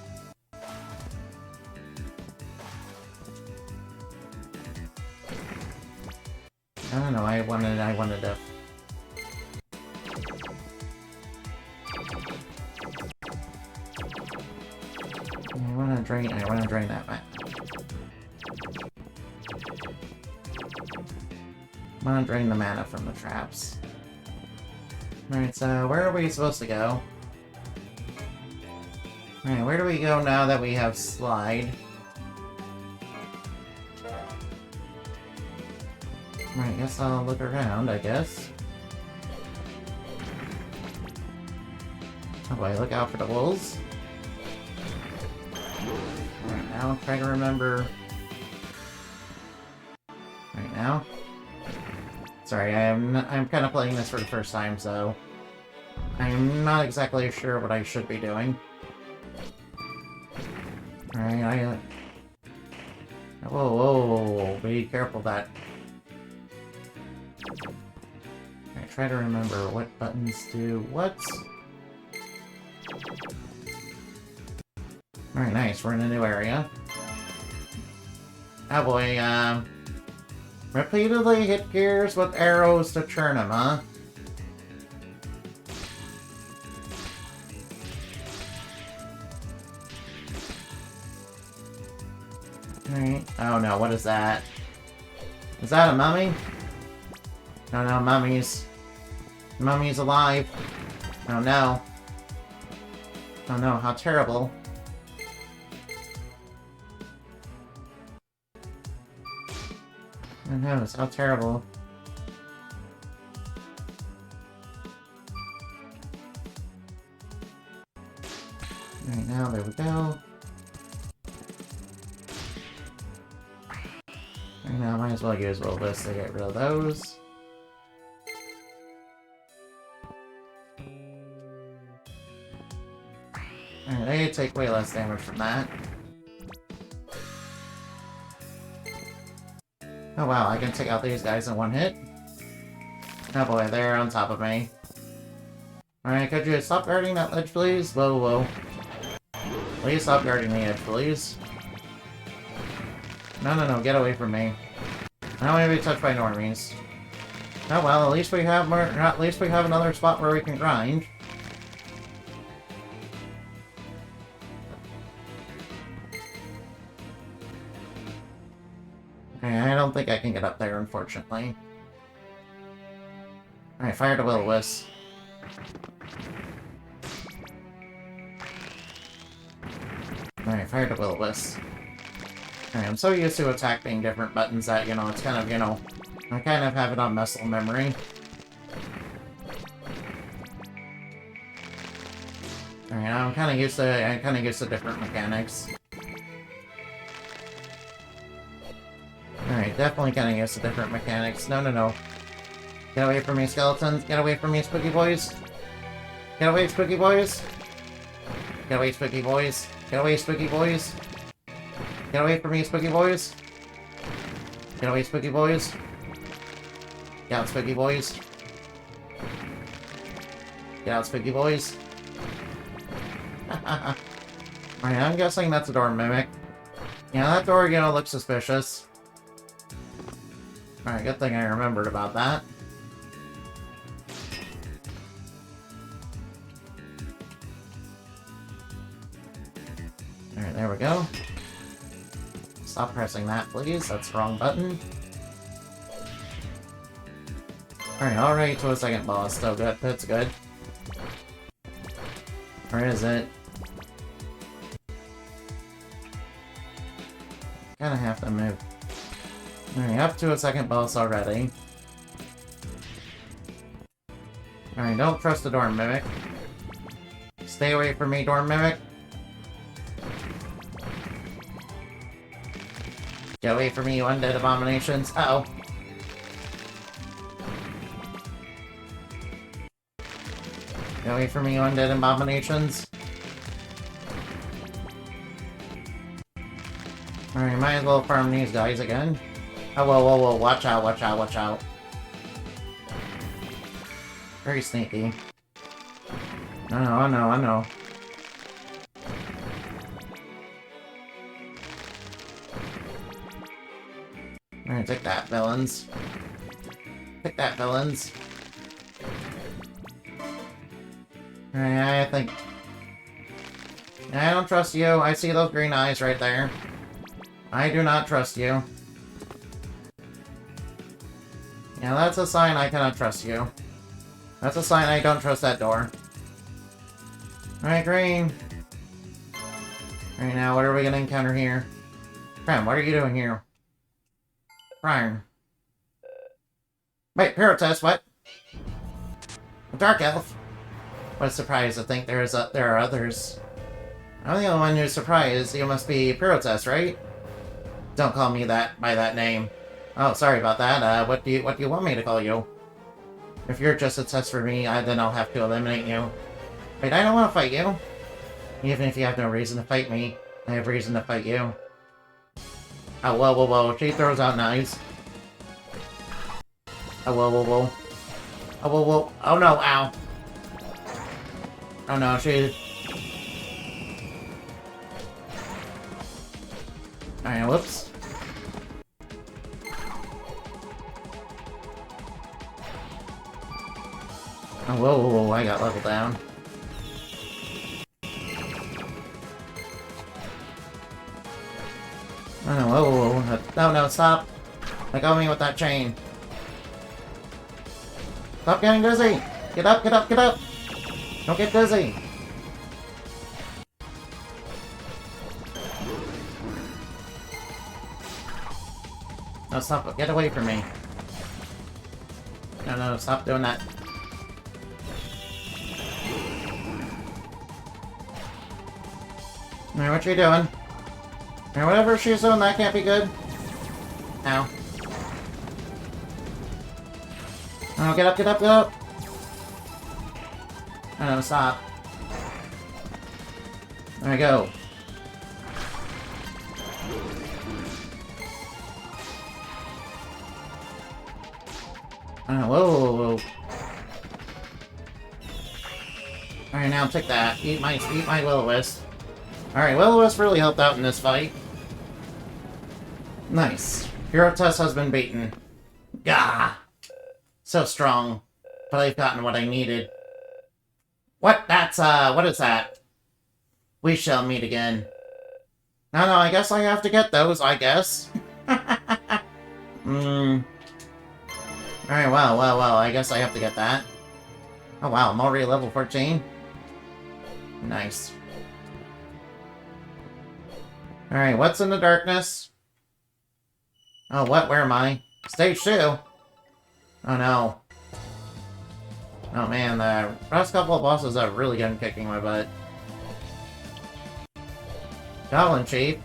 I don't know, I wanted to... I wanna drain that back. I wanna drain the mana from the traps. Alright, so where are we supposed to go? Alright, where do we go now that we have slide? Alright, I guess I'll look around, I guess. Oh boy, look out for the wolves. Alright, now try to remember... Right now. Sorry, I'm kind of playing this for the first time, so... I'm not exactly sure what I should be doing. Alright, Whoa, whoa, whoa, be careful that... Alright, try to remember what buttons do what. Alright, nice, we're in a new area. Oh boy, repeatedly hit gears with arrows to churn them, huh? Alright. Oh no, what is that? Is that a mummy? No, no, mummies. Mummy's alive. Oh no. Oh no, how terrible. Oh no, how terrible. Alright, now there we go. Right now, might as well use roll this to get rid of those. Alright, they take way less damage from that. Oh wow, I can take out these guys in one hit. Oh boy, they're on top of me. Alright, could you stop guarding that ledge, please? Whoa, whoa. Please stop guarding the edge, please. No, no, no, get away from me. I don't want to be touched by normies. Oh well, at least we have more, at least we have another spot where we can grind. I don't think I can get up there, unfortunately. Alright, fire the will-o-wisp. Alright, fire the will-o-wisp. Alright, I'm so used to attack being different buttons that, it's kind of, I kind of have it on muscle memory. Alright, I'm kind of used to different mechanics. Alright, definitely kind of used to different mechanics. No, no, no. Get away from me, skeletons. Get away from me, spooky boys. Get away, spooky boys. Get away, spooky boys. Get away, spooky boys. Get away from me, spooky boys. Get away, spooky boys. Get out, spooky boys. Get out, spooky boys. Alright, I'm guessing that's a door mimic. Yeah, that door, looks suspicious. Alright, good thing I remembered about that. Alright, there we go. Stop pressing that, please. That's the wrong button. Alright, already to a second boss. So good. That's good. Or is it? Kinda have to move. Alright, up to a second boss already. Alright, don't trust the door mimic. Stay away from me, door mimic. Get away from me, you undead abominations. Uh-oh. Get away from me, you undead abominations. Alright, might as well farm these guys again. Oh, whoa, whoa, whoa, watch out, watch out, watch out. Very sneaky. I know, I know, I know. Alright, take that, villains. Take that, villains. Alright, I think... I don't trust you. I see those green eyes right there. I do not trust you. Yeah, that's a sign I cannot trust you. That's a sign I don't trust that door. Alright, green. Alright, now what are we gonna encounter here? Cram, what are you doing here? Brian. Wait, hero test, what? A dark elf? What a surprise to think there are others. I'm the only one who's surprised. You must be Pyrotest, right? Don't call me that by that name. Oh, sorry about that. What do you want me to call you? If you're just a test for me, then I'll have to eliminate you. Wait, I don't want to fight you. Even if you have no reason to fight me, I have reason to fight you. Oh, whoa, whoa, whoa. She throws out knives. Oh, whoa, whoa, whoa. Oh, whoa, whoa. Oh, no, ow. Oh, no, she... Alright, whoops. Oh, whoa, whoa, whoa, I got leveled down. Oh, no, whoa, whoa, whoa. No, no, stop. Let go of me with that chain. Stop getting dizzy! Get up, get up, get up! Don't get dizzy! No, stop, get away from me. No, no, stop doing that. Alright, what you doing? Alright, whatever she's doing, that can't be good. Ow. Oh, get up, get up, get up! Oh, no, stop. There we go. Oh, whoa, whoa, whoa. Alright, now take that. Eat my will-o-wisp. Alright, will-o-wisp really helped out in this fight. Nice. Hero test has been beaten. Gah! So strong. But I've gotten what I needed. What? That's, what is that? We shall meet again. No, no, I guess I have to get those, I guess. Alright, well, I guess I have to get that. Oh wow, I'm already level 14? Nice. Alright, what's in the darkness? Oh, what? Where am I? Stage 2? Oh no. Oh man, the last couple of bosses have really been kicking my butt. Goblin Chief.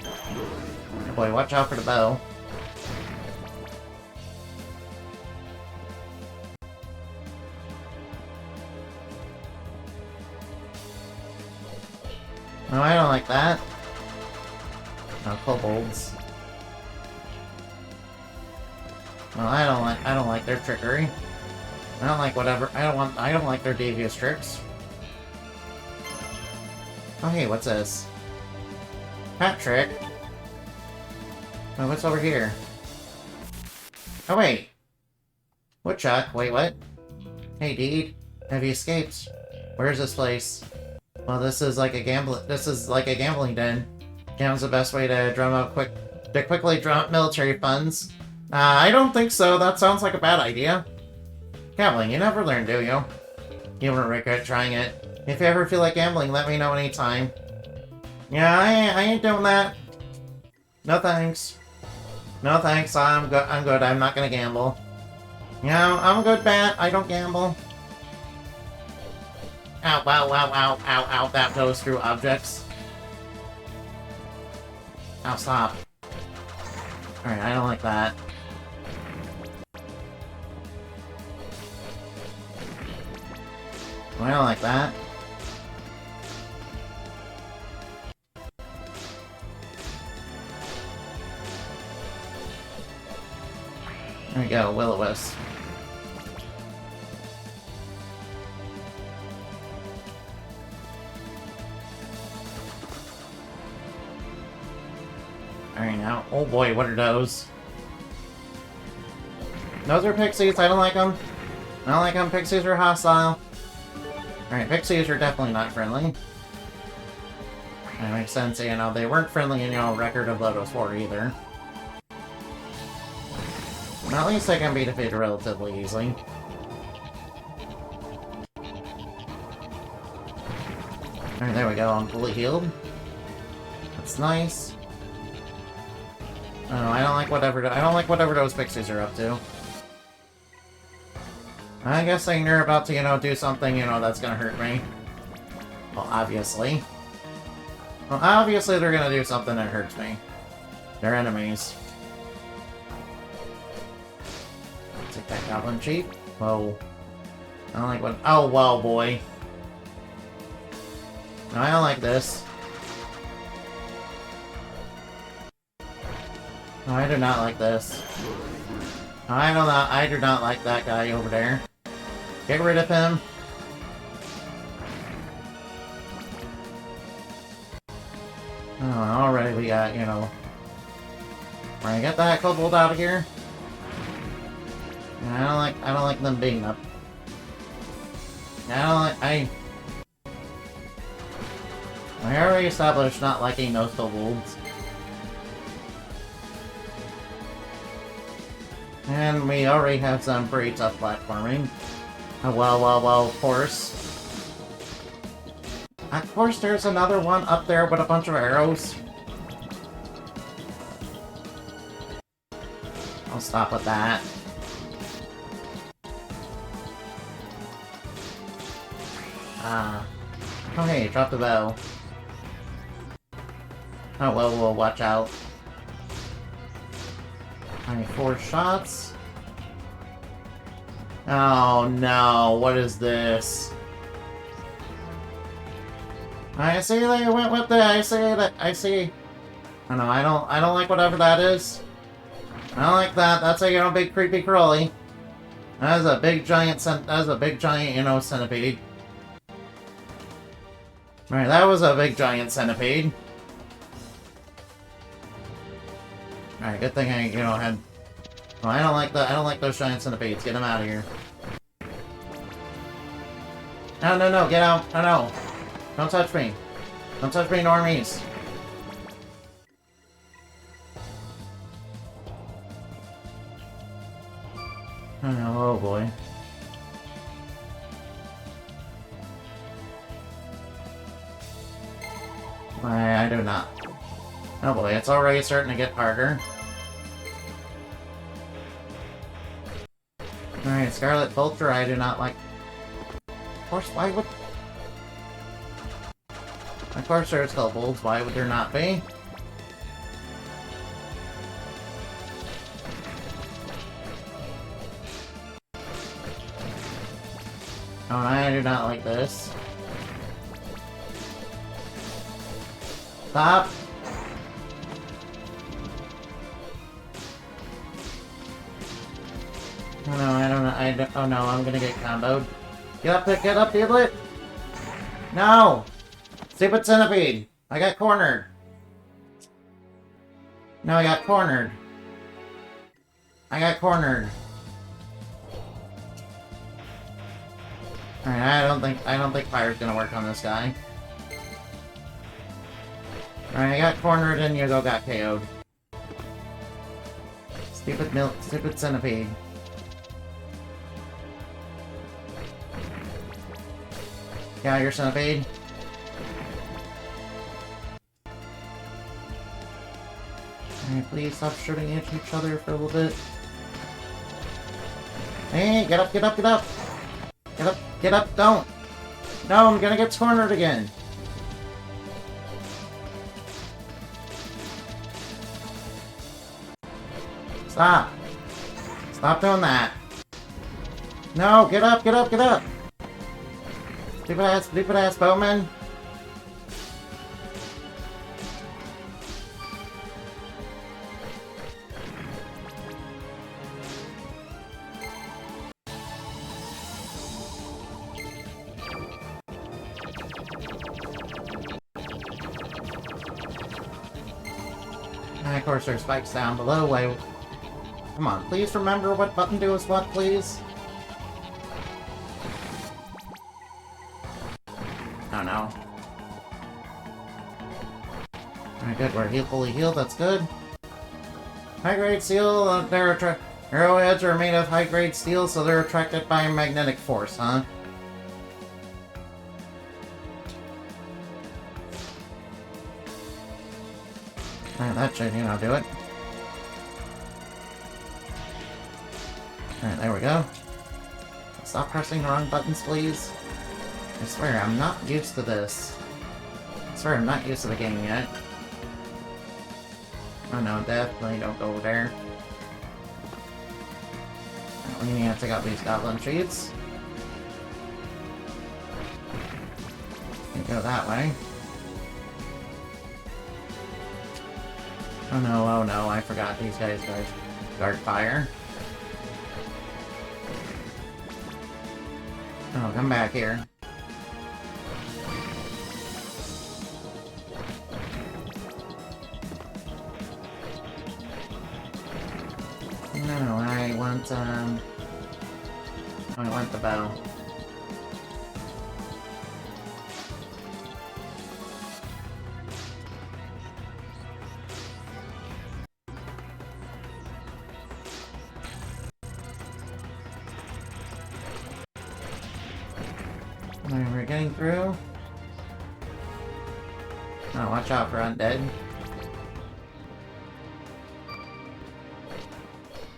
Oh boy, watch out for the bow. No, I don't like that. No, kobolds. Well, I don't like their trickery. I don't like whatever. I don't like their devious tricks. Oh hey, what's this? Hat trick. Oh, what's over here? Oh wait. Woodchuck. Wait, what? Hey, Deed. Have you escaped? Where's this place? Well, this is like a gambling den. Gambling's the best way to quickly drum up military funds. I don't think so. That sounds like a bad idea. Gambling, you never learn, do you? You won't regret trying it. If you ever feel like gambling, let me know anytime. Yeah, I ain't doing that. No thanks. No thanks, I'm good. I'm not gonna gamble. Yeah, I'm a good bat. I don't gamble. Ow, wow, wow, ow, ow, ow. That goes through objects. Ow, stop. Alright, I don't like that. I don't like that. There we go, Will-O-Wisp. Alright now, oh boy, what are those? Those are pixies, I don't like them. I don't like them, pixies are hostile. Alright, pixies are definitely not friendly. That makes sense, you know, they weren't friendly in, you know, Record of Lodoss 4 either. But at least they can be defeated relatively easily. Alright, there we go, I'm fully healed. That's nice. Oh, I don't like whatever those pixies are up to. I guess they're about to, you know, do something, you know, that's gonna hurt me. Well, obviously. Well, obviously they're gonna do something that hurts me. They're enemies. Take that Goblin Chief. Whoa. I don't like what- oh, whoa, boy. No, I don't like this. No, I do not like this. No, I do not like that guy over there. Get rid of him. Oh, already we got, you know... We're gonna get that kobold out of here. Yeah, I don't like them being up. I already established not liking those kobolds. And we already have some pretty tough platforming. Oh, well, of course. Of course there's another one up there with a bunch of arrows. I'll stop with that. Oh hey, drop the bow. Oh, well, watch out. Only 4 shots. Oh no, what is this? I see they went with the, I see. Oh no, I don't like whatever that is. I don't like that, that's a, you know, big creepy crawly. That is a big giant, you know, centipede. Alright, that was a big giant centipede. Alright, good thing I, you know, had... Well, I don't like those giant centipedes. Get them out of here. No, get out. Oh, no. Don't touch me. Don't touch me, normies. Oh no, oh boy. I do not. Oh boy, it's already starting to get harder. Alright, Scarlet Vulture, I do not like. Of course, why would... Of course there's kobolds, why would there not be? Oh, I do not like this. Stop! Oh no, I don't, oh no, I'm gonna get comboed. Get up, Deedlit! No! Stupid centipede! I got cornered! No, I got cornered. I got cornered. Alright, I don't think fire's gonna work on this guy. Alright, I got cornered and Yugo got KO'd. Stupid centipede. Yeah, your centipede. Alright, please stop shooting at each other for a little bit. Hey, get up! Get up, don't! No, I'm gonna get cornered again! Stop! Stop doing that! No, get up! Stupid ass bowman! And of course there's spikes down below. Wait. Come on, please remember what button does what, please? Oh no. Alright, good, we're fully healed, that's good. High-grade steel, arrowheads are made of high-grade steel, so they're attracted by magnetic force, huh? Alright, that should, you know, do it. Alright, there we go. Stop pressing the wrong buttons, please. I swear, I'm not used to this. I swear, I'm not used to the game yet. Oh no, definitely don't go there. We need to take out these goblin sheets. You go that way. Oh no, I forgot these guys guard fire. Oh, come back here. No, I want, I want the bow. Alright, we're getting through. Oh, watch out for undead.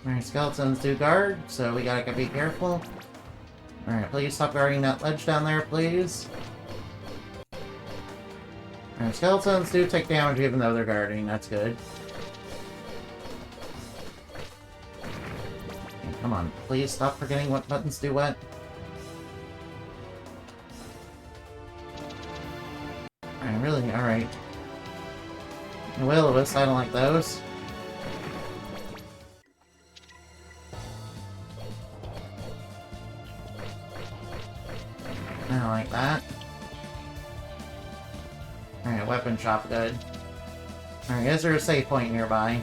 Alright, skeletons do guard, so we gotta be careful. Alright, please stop guarding that ledge down there, please. Alright, skeletons do take damage even though they're guarding, that's good. Okay, come on, please stop forgetting what buttons do what. Alright, really? Alright. Will-o-wisp, I don't like those. I don't like that. Alright, weapon shop, good. Alright, is there a save point nearby?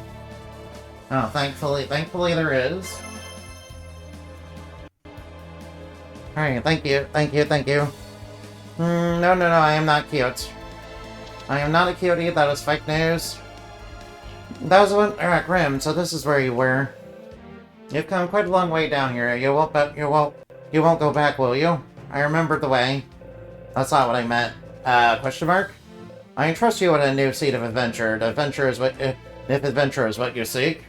Oh, thankfully there is. Alright, thank you. No, I am not cute. I am not a cutie, that was fake news. That was one- Alright, Grim, so this is where you were. You've come quite a long way down here. You won't go back, will you? I remember the way. That's not what I meant. Question mark? I entrust you with a new seed of adventure. The adventure is what, if adventure is what you seek.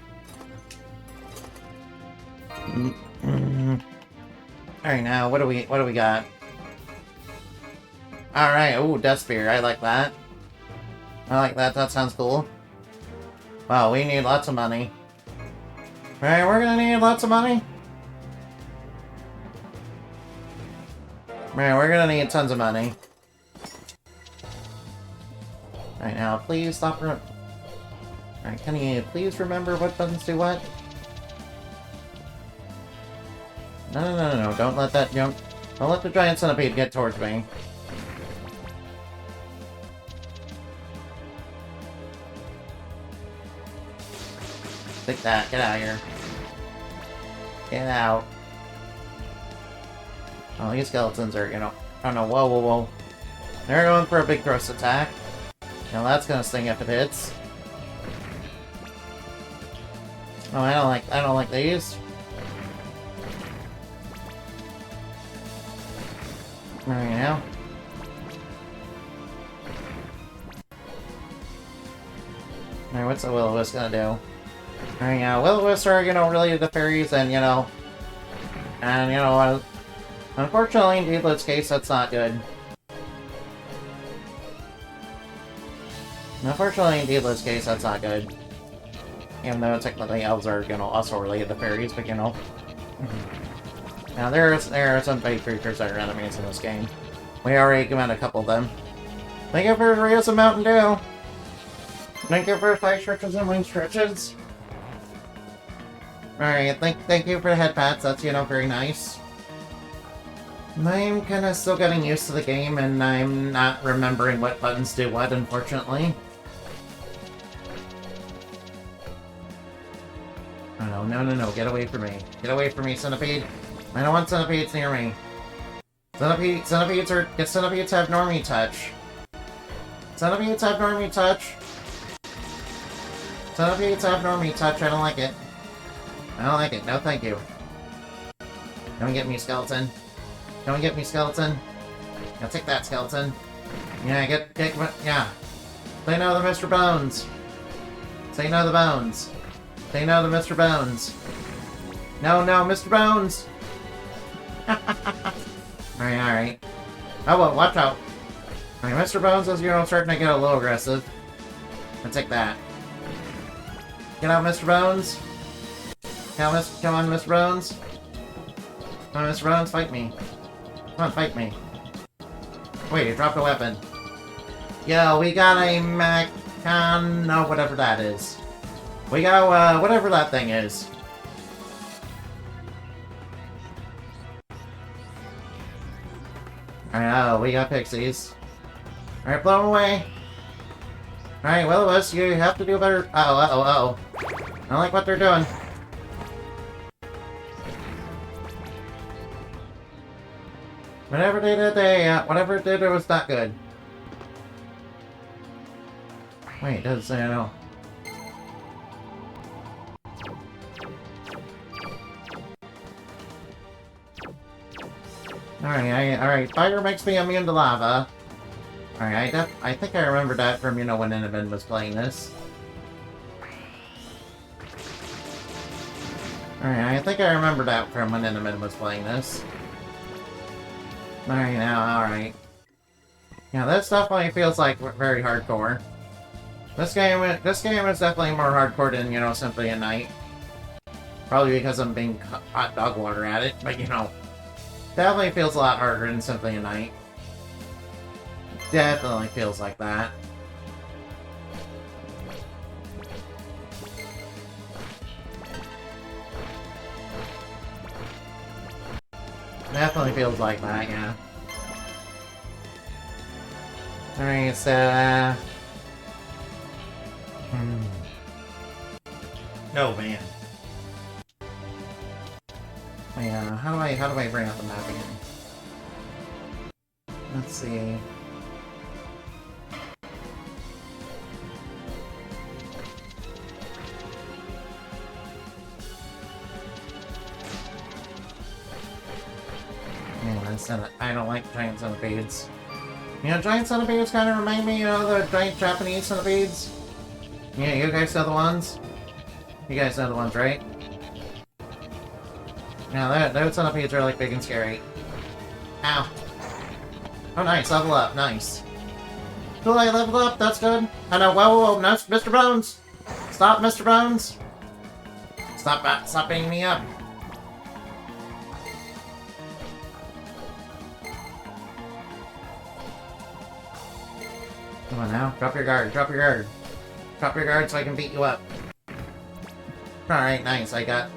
Alright, now, what do we got? Alright, ooh, Death Spear, I like that. I like that, that sounds cool. Wow, we need lots of money. Alright, we're gonna need lots of money. Alright, we're gonna need tons of money. Alright, now, please stop. Alright, can you please remember what buttons do what? No, don't let that, don't let the giant centipede get towards me. Take that, get out of here. Get out. Oh, these skeletons are, you know, oh no, whoa. They're going for a big thrust attack. Now that's gonna sting if it hits. Oh, I don't like these. Alright, now. Alright, what's the Will-O-Wisp gonna do? Alright, yeah, Will-O-Wisps are, you know, really the fairies, and, you know, unfortunately, in Deedlit's case, that's not good. Unfortunately, in Deedlit's case, that's not good. Even though technically elves are, you know, also related to fairies, but, you know. Now, there are some big creatures that are enemies in this game. We already met a couple of them. Thank you for the some Mountain Dew! Thank you for 5 stretches and wing stretches! Alright, thank you for the head pats, that's, you know, very nice. I'm kinda still getting used to the game, and I'm not remembering what buttons do what, unfortunately. Oh, no, get away from me. Get away from me, centipede! I don't want centipedes near me. Centipedes have normie touch. Centipedes have normie touch. Centipedes have normie touch, I don't like it. I don't like it, no thank you. Don't get me, skeleton. Don't get me, skeleton. Now take that, skeleton. Yeah, yeah. Say no to Mr. Bones. Say no to Bones. Say no to Mr. Bones. No, Mr. Bones! Alright. Oh, well, watch out. Alright, Mr. Bones is, you know, starting to get a little aggressive. I'll take that. Get out, Mr. Bones. Come on, Mr. Bones. Come on, Mr. Bones, fight me. Come on, fight me. Wait, he dropped a weapon. Yo, we got a no, whatever that is. We got, whatever that thing is. Alright, oh, we got pixies. Alright, blow them away. Alright, Will-O-Wisp, you have to do better. Uh-oh. I don't like what they're doing. Whatever they did, whatever it did, it was not good. Wait, it doesn't say I know. Alright, fire makes me immune to lava. Alright, I think I remember that from, you know, when Inabin was playing this. Alright, I think I remember that from when Inabin was playing this. Alright, now, alright. Yeah, this definitely feels like very hardcore. This game is definitely more hardcore than, you know, Symphony of Night. Probably because I'm being hot dog water at it, but, you know. Definitely feels a lot harder than Symphony of Night. Definitely feels like that. Definitely feels like that, yeah. Alright, so, No, man. Yeah, how do I bring up the map again? Let's see. I don't like giant centipedes. You know, giant centipedes kind of remind me of the giant Japanese centipedes. Yeah, you guys know the ones? You guys know the ones, right? Yeah, those centipedes are like big and scary. Ow. Oh, nice, level up, nice. Cool, I leveled up, that's good. I know, whoa, no, Mr. Bones! Stop, Mr. Bones! Stop beating me up. Come on now, drop your guard, drop your guard. Drop your guard so I can beat you up. Alright, nice, I got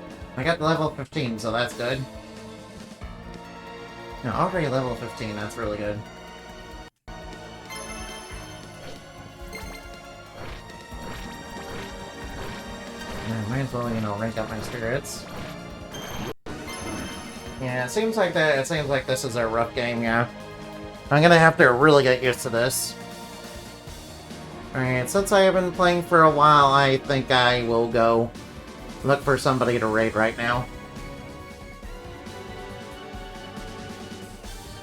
level 15, so that's good. No, already level 15, that's really good. Yeah, might as well, you know, rank up my spirits. Yeah, it seems like this is a rough game, yeah. I'm gonna have to really get used to this. Alright, since I have been playing for a while, I think I will go look for somebody to raid right now.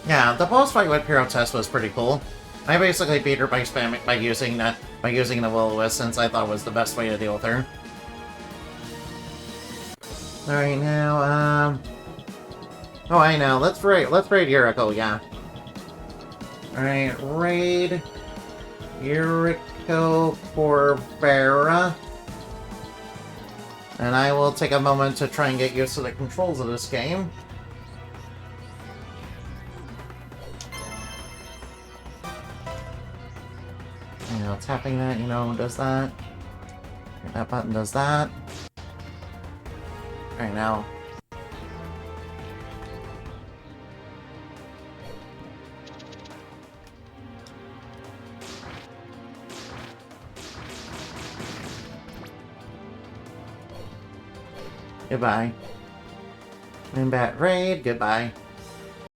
Yeah, the boss fight with Pyrotest was pretty cool. I basically beat her by using the Will-O-Wisp, since I thought it was the best way to deal with her. Alright, now, oh, I know. Let's raid Yuriko, yeah. Alright, raid Yuriko Corvera. And I will take a moment to try and get used to the controls of this game. You know, tapping that, you know, does that. That button does that. Alright, now. Goodbye. Moonbat raid, goodbye.